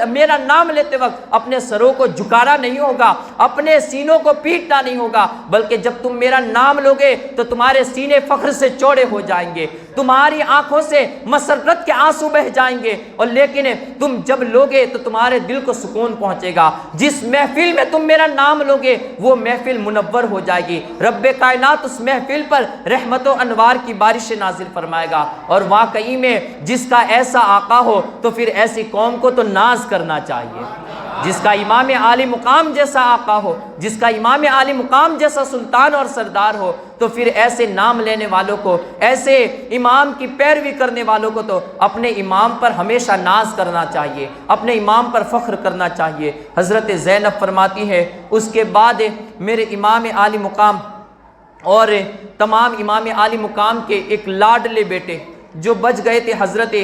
میرا نام لیتے وقت اپنے سروں کو جھکانا نہیں ہوگا، اپنے سینوں کو پیٹنا نہیں ہوگا، بلکہ جب تم میرا نام لوگے تو تمہارے سینے فخر سے چوڑے ہو جائیں گے، تمہاری آنکھوں سے مسرت کے آنسو بہ جائیں گے، اور لیکن تم جب لوگے تو تمہارے دل کو سکون پہنچے گا۔ جس محفل میں تم میرا نام لوگے وہ محفل منور ہو جائے گی، رب کائنات اس محفل پر رحمت و انوار کی بارش نازل فرمائے گا۔ اور واقعی میں جس کا ایسا آقا ہو تو پھر ایسی قوم کو تو ناز کرنا چاہیے، جس کا امام عالی مقام جیسا آقا ہو، جس کا امام عالی مقام جیسا سلطان اور سردار ہو، تو پھر ایسے نام لینے والوں کو، ایسے امام کی پیروی کرنے والوں کو تو اپنے امام پر ہمیشہ ناز کرنا چاہیے، اپنے امام پر فخر کرنا چاہیے۔ حضرت زینب فرماتی ہے اس کے بعد میرے امام عالی مقام اور تمام امام عالی مقام کے ایک لاڈلے بیٹے جو بچ گئے تھے، حضرت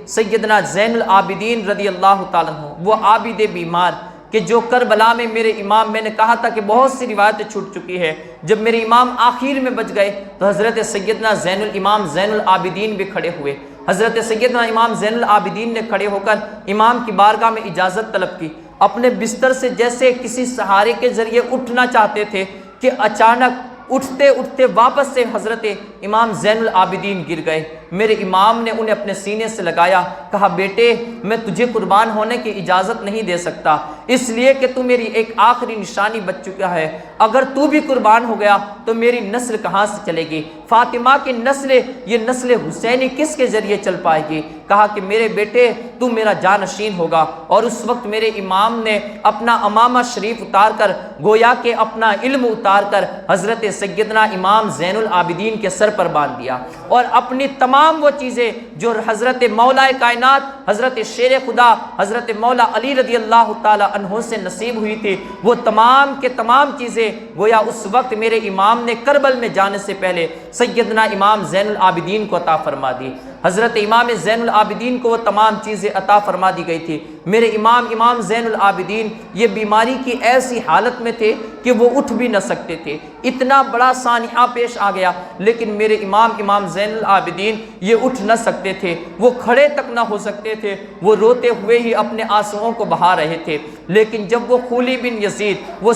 سیدنا زین العابدین رضی اللہ تعالیٰ عنہ، وہ عابد بیمار کہ جو کربلا میں میرے امام، میں نے کہا تھا کہ بہت سی روایتیں چھوٹ چکی ہے، جب میرے امام آخر میں بچ گئے تو حضرت سیدنا امام زین العابدین بھی کھڑے ہوئے۔ حضرت سیدنا امام زین العابدین نے کھڑے ہو کر امام کی بارگاہ میں اجازت طلب کی، اپنے بستر سے جیسے کسی سہارے کے ذریعے اٹھنا چاہتے تھے کہ اچانک اٹھتے اٹھتے واپس سے حضرت امام زین العابدین گر گئے۔ میرے امام نے انہیں اپنے سینے سے لگایا، کہا بیٹے میں تجھے قربان ہونے کی اجازت نہیں دے سکتا، اس لیے کہ تو میری ایک آخری نشانی بچ چکا ہے، اگر تو بھی قربان ہو گیا تو میری نسل کہاں سے چلے گی؟ فاطمہ کی نسل، یہ نسل حسینی کس کے ذریعے چل پائے گی؟ کہا کہ میرے بیٹے تو میرا جانشین ہوگا۔ اور اس وقت میرے امام نے اپنا امامہ شریف اتار کر، گویا کہ اپنا علم اتار کر حضرت سیدنا امام زین العابدین کے سر پر باندھ دیا، اور اپنی تمام وہ چیزیں جو حضرت مولا کائنات، حضرت شیر خدا، حضرت مولا علی رضی اللہ تعالی عنہ سے نصیب ہوئی تھی، وہ تمام کے تمام چیزیں گویا اس وقت میرے امام نے کربل میں جانے سے پہلے سیدنا امام زین العابدین کو عطا فرما دی۔ حضرت امام زین العابدین کو وہ تمام چیزیں عطا فرما دی گئی تھی۔ میرے امام زین العابدین یہ بیماری کی ایسی حالت میں تھے کہ وہ اٹھ بھی نہ سکتے تھے، اتنا بڑا سانحہ پیش آ گیا، لیکن میرے امام زین العابدین یہ اٹھ نہ سکتے تھے، وہ کھڑے تک نہ ہو سکتے تھے، وہ روتے ہوئے ہی اپنے آنسوؤں کو بہا رہے تھے۔ لیکن جب وہ خولی بن یزید، وہ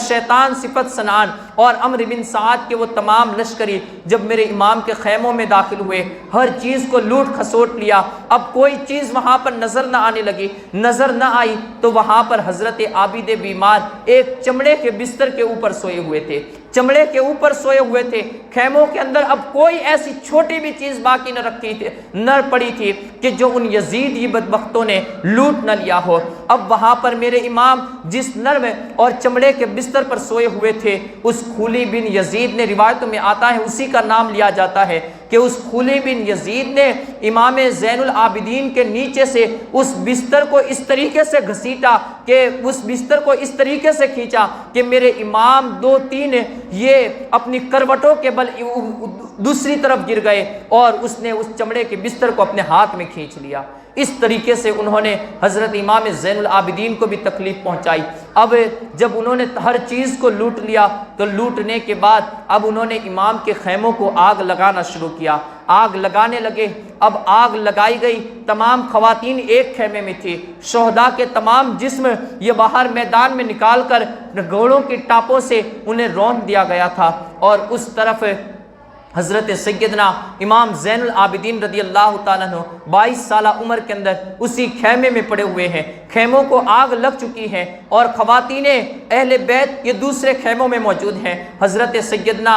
شیطان صفت سنان اور عمر بن سعد کے وہ تمام لشکری جب میرے امام کے خیموں میں داخل ہوئے، ہر چیز کو لوٹ کھسوٹ لیا، اب کوئی چیز وہاں پر نظر نہ آنے لگی، نظر نہ آئی تو وہاں پر حضرت عابد بیمار ایک چمڑے کے بستر کے اوپر سوئے ہوئے تھے، چمڑے کے اوپر سوئے ہوئے تھے۔ خیموں کے اندر اب کوئی ایسی چھوٹی بھی چیز باقی نہ پڑی تھی کہ جو ان یزیدی بدبختوں نے لوٹ نہ لیا ہو۔ اب وہاں پر میرے امام جس نرم اور چمڑے کے بستر پر سوئے ہوئے تھے، اس خولی بن یزید نے، روایتوں میں آتا ہے اسی کا نام لیا جاتا ہے کہ اس خولی بن یزید نے امام زین العابدین کے نیچے سے اس بستر کو اس طریقے سے گھسیٹا، کہ اس بستر کو اس طریقے سے کھینچا کہ میرے امام 2-3 یہ اپنی کروٹوں کے بل دوسری طرف گر گئے، اور اس نے اس چمڑے کے بستر کو اپنے ہاتھ میں کھینچ لیا۔ اس طریقے سے انہوں نے حضرت امام زین العابدین کو بھی تکلیف پہنچائی۔ اب جب انہوں نے ہر چیز کو لوٹ لیا تو لوٹنے کے بعد اب انہوں نے امام کے خیموں کو آگ لگانا شروع کیا، آگ لگانے لگے۔ اب آگ لگائی گئی، تمام خواتین ایک خیمے میں تھی، شہداء کے تمام جسم یہ باہر میدان میں نکال کر گھوڑوں کی ٹاپوں سے انہیں روند دیا گیا تھا، اور اس طرف حضرت سیدنا امام زین العابدین رضی اللہ تعالیٰ عنہ 22 سالہ عمر کے اندر اسی خیمے میں پڑے ہوئے ہیں، خیموں کو آگ لگ چکی ہے، اور خواتین اہل بیت یہ دوسرے خیموں میں موجود ہیں۔ حضرت سیدنا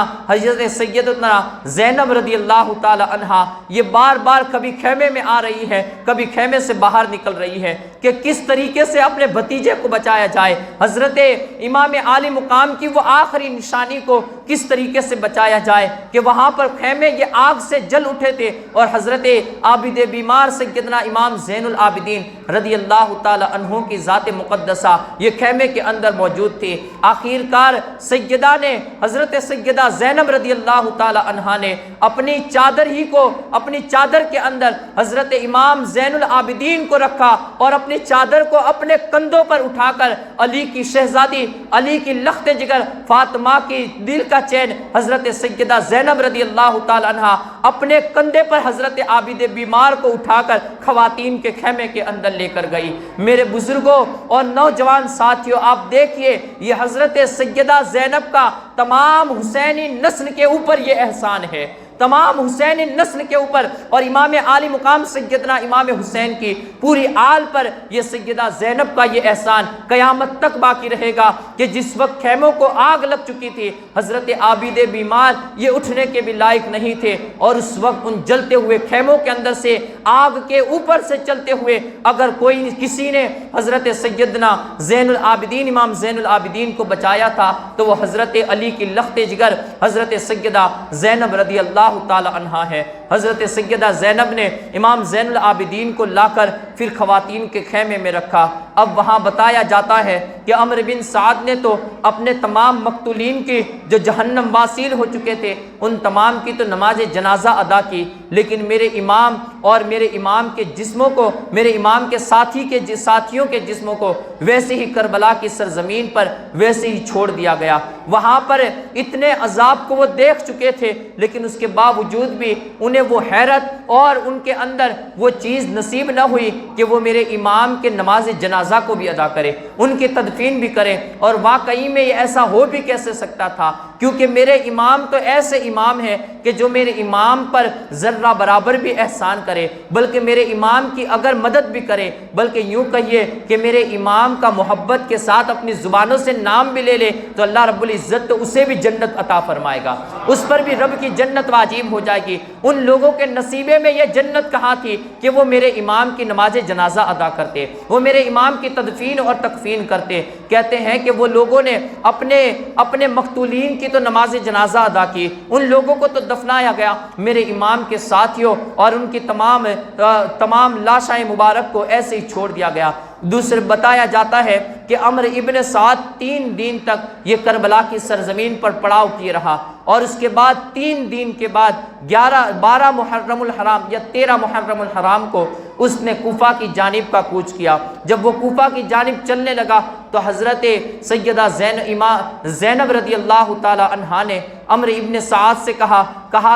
زینب رضی اللہ تعالیٰ عنہ یہ بار بار کبھی خیمے میں آ رہی ہے، کبھی خیمے سے باہر نکل رہی ہے کہ کس طریقے سے اپنے بھتیجے کو بچایا جائے، حضرت امام عالی مقام کی وہ آخری نشانی کو کس طریقے سے بچایا جائے، کہ وہاں پر خیمے یہ آگ سے جل اٹھے تھے، اور حضرت عابد بیمار سیدنا امام زین العابدین رضی اللہ تعالی عنہ کی ذات مقدسہ یہ خیمے کے اندر موجود تھی۔ آخر کار سیدہ نے، حضرت سیدہ زینب رضی اللہ تعالی عنہ نے اپنی چادر ہی کو، اپنی چادر کے اندر حضرت امام زین العابدین کو رکھا، اور اپنی چادر کو اپنے کندھوں پر اٹھا کر علی کی شہزادی، علی کی لخت جگر، فاطمہ کی دل کا چین حضرت سیدہ زینب رضی اللہ تعالی عنہ اپنے کندھے پر حضرت عابد بیمار کو اٹھا کر خواتین کے خیمے کے اندر لے کر گئی۔ میرے بزرگوں اور نوجوان ساتھیوں، آپ دیکھیے یہ حضرت سیدہ زینب کا تمام حسینی نسل کے اوپر یہ احسان ہے، تمام حسینی نسل کے اوپر، اور امام عالی مقام سیدنا امام حسین کی پوری آل پر یہ سیدہ زینب کا یہ احسان قیامت تک باقی رہے گا، کہ جس وقت خیموں کو آگ لگ چکی تھی، حضرت عابد بیمار یہ اٹھنے کے بھی لائق نہیں تھے، اور اس وقت ان جلتے ہوئے خیموں کے اندر سے آگ کے اوپر سے چلتے ہوئے اگر کوئی کسی نے حضرت سیدنا زین العابدین امام زین العابدین کو بچایا تھا تو وہ حضرت علی کی لخت جگر حضرت سیدہ زینب رضی اللہ تعالی عنہ ہے۔ حضرت سیدہ زینب نے امام زین العابدین کو لا کر پھر خواتین کے خیمے میں رکھا۔ اب وہاں بتایا جاتا ہے کہ عمرو بن سعد نے تو اپنے تمام مقتولین کی جو جہنم واصل ہو چکے تھے ان تمام کی تو نماز جنازہ ادا کی، لیکن میرے امام اور میرے امام کے جسموں کو، میرے امام کے ساتھیوں کے جسموں کو ویسے ہی کربلا کی سرزمین پر ویسے ہی چھوڑ دیا گیا۔ وہاں پر اتنے عذاب کو وہ دیکھ چکے تھے، لیکن اس کے باوجود بھی انہیں وہ حیرت اور ان کے اندر وہ چیز نصیب نہ ہوئی کہ وہ میرے امام کے نماز جنازہ کو بھی ادا کرے، ان کی تدفین بھی کرے۔ اور واقعی میں یہ ایسا ہو بھی کیسے سکتا تھا، کیونکہ میرے امام تو ایسے امام ہیں کہ جو میرے امام پر ذرہ برابر بھی احسان کرے، بلکہ میرے امام کی اگر مدد بھی کرے، بلکہ یوں کہیے کہ میرے امام کا محبت کے ساتھ اپنی زبانوں سے نام بھی لے لے تو اللہ رب العزت تو اسے بھی جنت عطا فرمائے گا، اس پر بھی رب کی جنت واجب ہو جائے گی۔ ان لوگوں کے نصیبے میں یہ جنت کہاں تھی کہ وہ میرے امام کی نماز جنازہ ادا کرتے، وہ میرے امام کی تدفین اور تکفین کرتے۔ کہتے ہیں کہ وہ لوگوں نے اپنے مقتولین کی تو نماز جنازہ ادا کی، ان لوگوں کو تو دفنایا گیا، میرے امام کے ساتھیوں اور ان کی تمام لاشیں مبارک کو ایسے ہی چھوڑ دیا گیا۔ دوسرے بتایا جاتا ہے کہ عمرو ابن سعد 3 دن تک یہ کربلا کی سرزمین پر پڑاؤ کیے رہا، اور اس کے بعد 3 دن کے بعد 12 محرم الحرام یا 13 محرم الحرام کو اس نے کوفہ کی جانب کا کوچ کیا۔ جب وہ کوفہ کی جانب چلنے لگا تو حضرت سیدہ زینب رضی اللہ تعالی عنہا نے عمرو ابن سعد سے کہا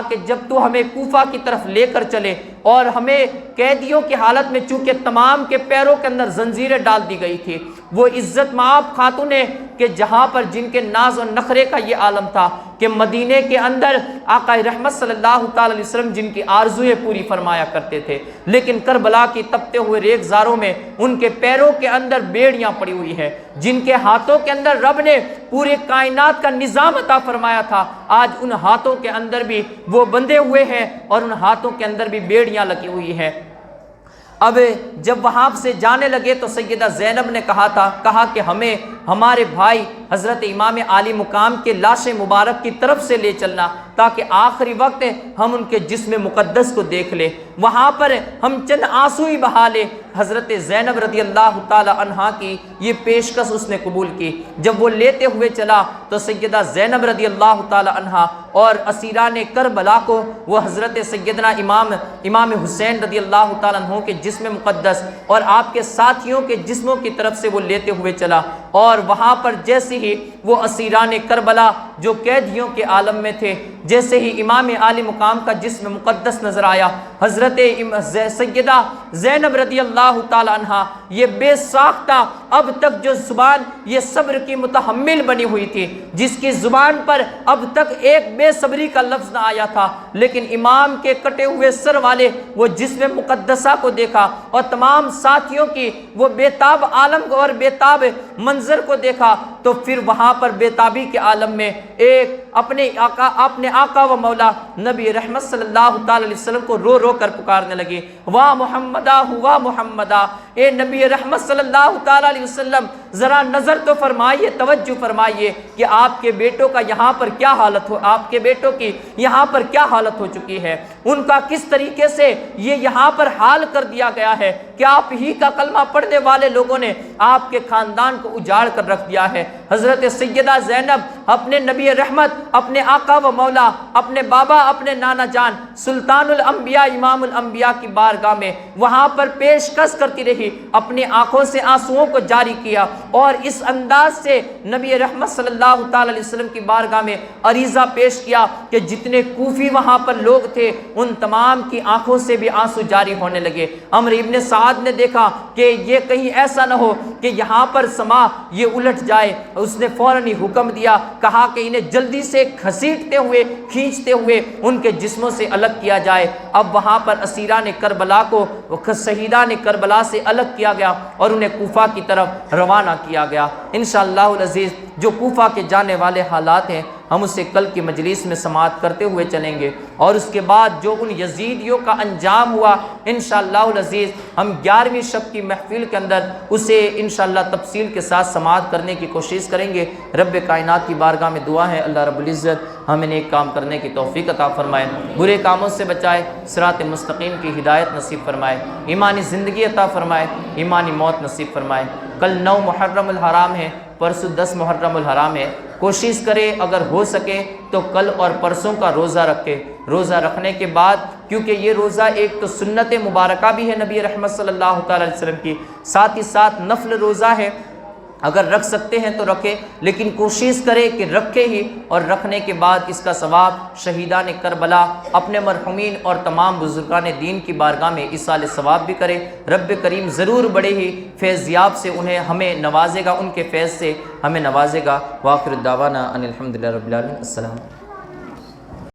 کہ جب تو ہمیں کوفہ کی طرف لے کر چلے، اور ہمیں قیدیوں کی حالت میں چونکہ تمام کے پیروں کے اندر زنجیریں ڈال دی گئی تھی، وہ عزت مآب خاتونیں کہ جہاں پر جن کے ناز و نخرے کا یہ عالم تھا کہ مدینے کے اندر آقا رحمت صلی اللہ تعالی علیہ وسلم جن کی آرزویں پوری فرمایا کرتے تھے، لیکن کربلا کی تپتے ہوئے ریگزاروں میں ان کے پیروں کے اندر بیڑیاں پڑی ہوئی ہیں، جن کے ہاتھوں کے اندر رب نے پورے کائنات کا نظام عطا فرمایا تھا، آج ان ہاتھوں کے اندر بھی وہ بندھے ہوئے ہیں اور ان ہاتھوں کے اندر بھی بیڑیاں لگی ہوئی ہیں۔ اب جب وہاں سے جانے لگے تو سیدہ زینب نے کہا کہ ہمیں ہمارے بھائی حضرت امام عالی مقام کے لاش مبارک کی طرف سے لے چلنا تاکہ آخری وقت ہم ان کے جسم مقدس کو دیکھ لیں، وہاں پر ہم چند آنسو ہی بہا لیں۔ حضرت زینب رضی اللہ تعالی عنہا کی یہ پیشکش اس نے قبول کی۔ جب وہ لیتے ہوئے چلا تو سیدہ زینب رضی اللہ تعالی عنہا اور اسیران کربلا کو وہ حضرت سیدنا امام حسین رضی اللہ تعالیٰ عنہ کے جسم مقدس اور آپ کے ساتھیوں کے جسموں کی طرف سے وہ لیتے ہوئے چلا، اور وہاں پر جیسے ہی وہ اسیران کربلا جو قیدیوں کے عالم میں تھے، جیسے ہی امام عالی مقام کا جسم مقدس نظر آیا، حضرت سیدہ زینب رضی اللہ تعالی عنہا یہ بے ساختہ اب تک جو زبان یہ صبر کی متحمل بنی ہوئی تھی، جس کی زبان پر اب تک ایک بے صبری کا لفظ نہ آیا تھا، لیکن امام کے کٹے ہوئے سر والے وہ جسم مقدسہ کو دیکھا اور تمام ساتھیوں کی وہ بےتاب عالم اور بےتاب منظر کو دیکھا، تو پھر وہاں پر بےتابی کے عالم میں ایک اپنے آقا و مولا نبی رحمت صلی اللہ تعالی علیہ وسلم کو رو رو کر پکارنے لگے، واہ محمدہ ہوا محمدہ، اے نبی رحمت صلی اللہ تعالی علیہ وسلم ذرا نظر تو فرمائیے، توجہ فرمائیے کہ آپ کے بیٹوں کا یہاں پر کیا حالت ہو، آپ کے بیٹوں کی یہاں پر کیا حالت ہو چکی ہے، ان کا کس طریقے سے یہ یہاں پر حال کر دیا گیا ہے کہ آپ ہی کا کلمہ پڑھنے والے لوگوں نے آپ کے خاندان کو اجاڑ کر رکھ دیا ہے۔ حضرت سیدہ زینب اپنے نبی رحمت، اپنے آقا و مولا، اپنے بابا، اپنے نانا جان سلطان الانبیاء امام الانبیاء کی بارگاہ میں وہاں پر پیشکش کرتی رہی، اپنی آنکھوں سے آنسوؤں کو جاری کیا اور اس انداز سے نبی رحمت صلی اللہ تعالی علیہ وسلم کی بارگاہ میں عریضہ پیش کیا کہ جتنے کوفی وہاں پر لوگ تھے ان تمام کی آنکھوں سے بھی آنسو جاری ہونے لگے۔ عمرو ابن سعد نے دیکھا کہ یہ کہیں ایسا نہ ہو کہ یہاں پر سما یہ الٹ جائے، اس نے فوراً ہی حکم دیا، کہا کہ انہیں جلدی سے کھینچتے ہوئے ان کے جسموں سے الگ کیا جائے۔ اب وہاں پر اسیران کربلا کو شہیدان کربلا سے الگ کیا گیا اور انہیں کوفہ کی طرف روانہ کیا گیا۔ انشاءاللہ العزیز جو کوفہ کے جانے والے حالات ہیں ہم اسے کل کی مجلس میں سماعت کرتے ہوئے چلیں گے، اور اس کے بعد جو ان یزیدیوں کا انجام ہوا انشاءاللہ العزیز ہم 11ویں شب کی محفل کے اندر اسے انشاءاللہ تفصیل کے ساتھ سماعت کرنے کی کوشش کریں گے۔ رب کائنات کی بارگاہ میں دعا ہے اللہ رب العزت ہمیں نیک کام کرنے کی توفیق عطا فرمائے، برے کاموں سے بچائے، صراط مستقیم کی ہدایت نصیب فرمائے، ایمانی زندگی عطا فرمائے، ایمانی موت نصیب فرمائے۔ کل 9 محرم الحرام ہے، پرسوں 10 محرم الحرام ہے، کوشش کرے اگر ہو سکے تو کل اور پرسوں کا روزہ رکھے۔ روزہ رکھنے کے بعد، کیونکہ یہ روزہ ایک تو سنت مبارکہ بھی ہے نبی رحمت صلی اللہ تعالی علیہ وسلم کی، ساتھ ہی ساتھ نفل روزہ ہے، اگر رکھ سکتے ہیں تو رکھے، لیکن کوشش کرے کہ رکھے ہی، اور رکھنے کے بعد اس کا ثواب شہیدان کربلا، اپنے مرحومین اور تمام بزرگان دین کی بارگاہ میں ایصال ثواب بھی کرے۔ رب کریم ضرور بڑے ہی فیضیاب سے انہیں ہمیں نوازے گا، ان کے فیض سے ہمیں نوازے گا۔ وآخر الدعوانا ان الحمدللہ رب العالمین۔ السلام۔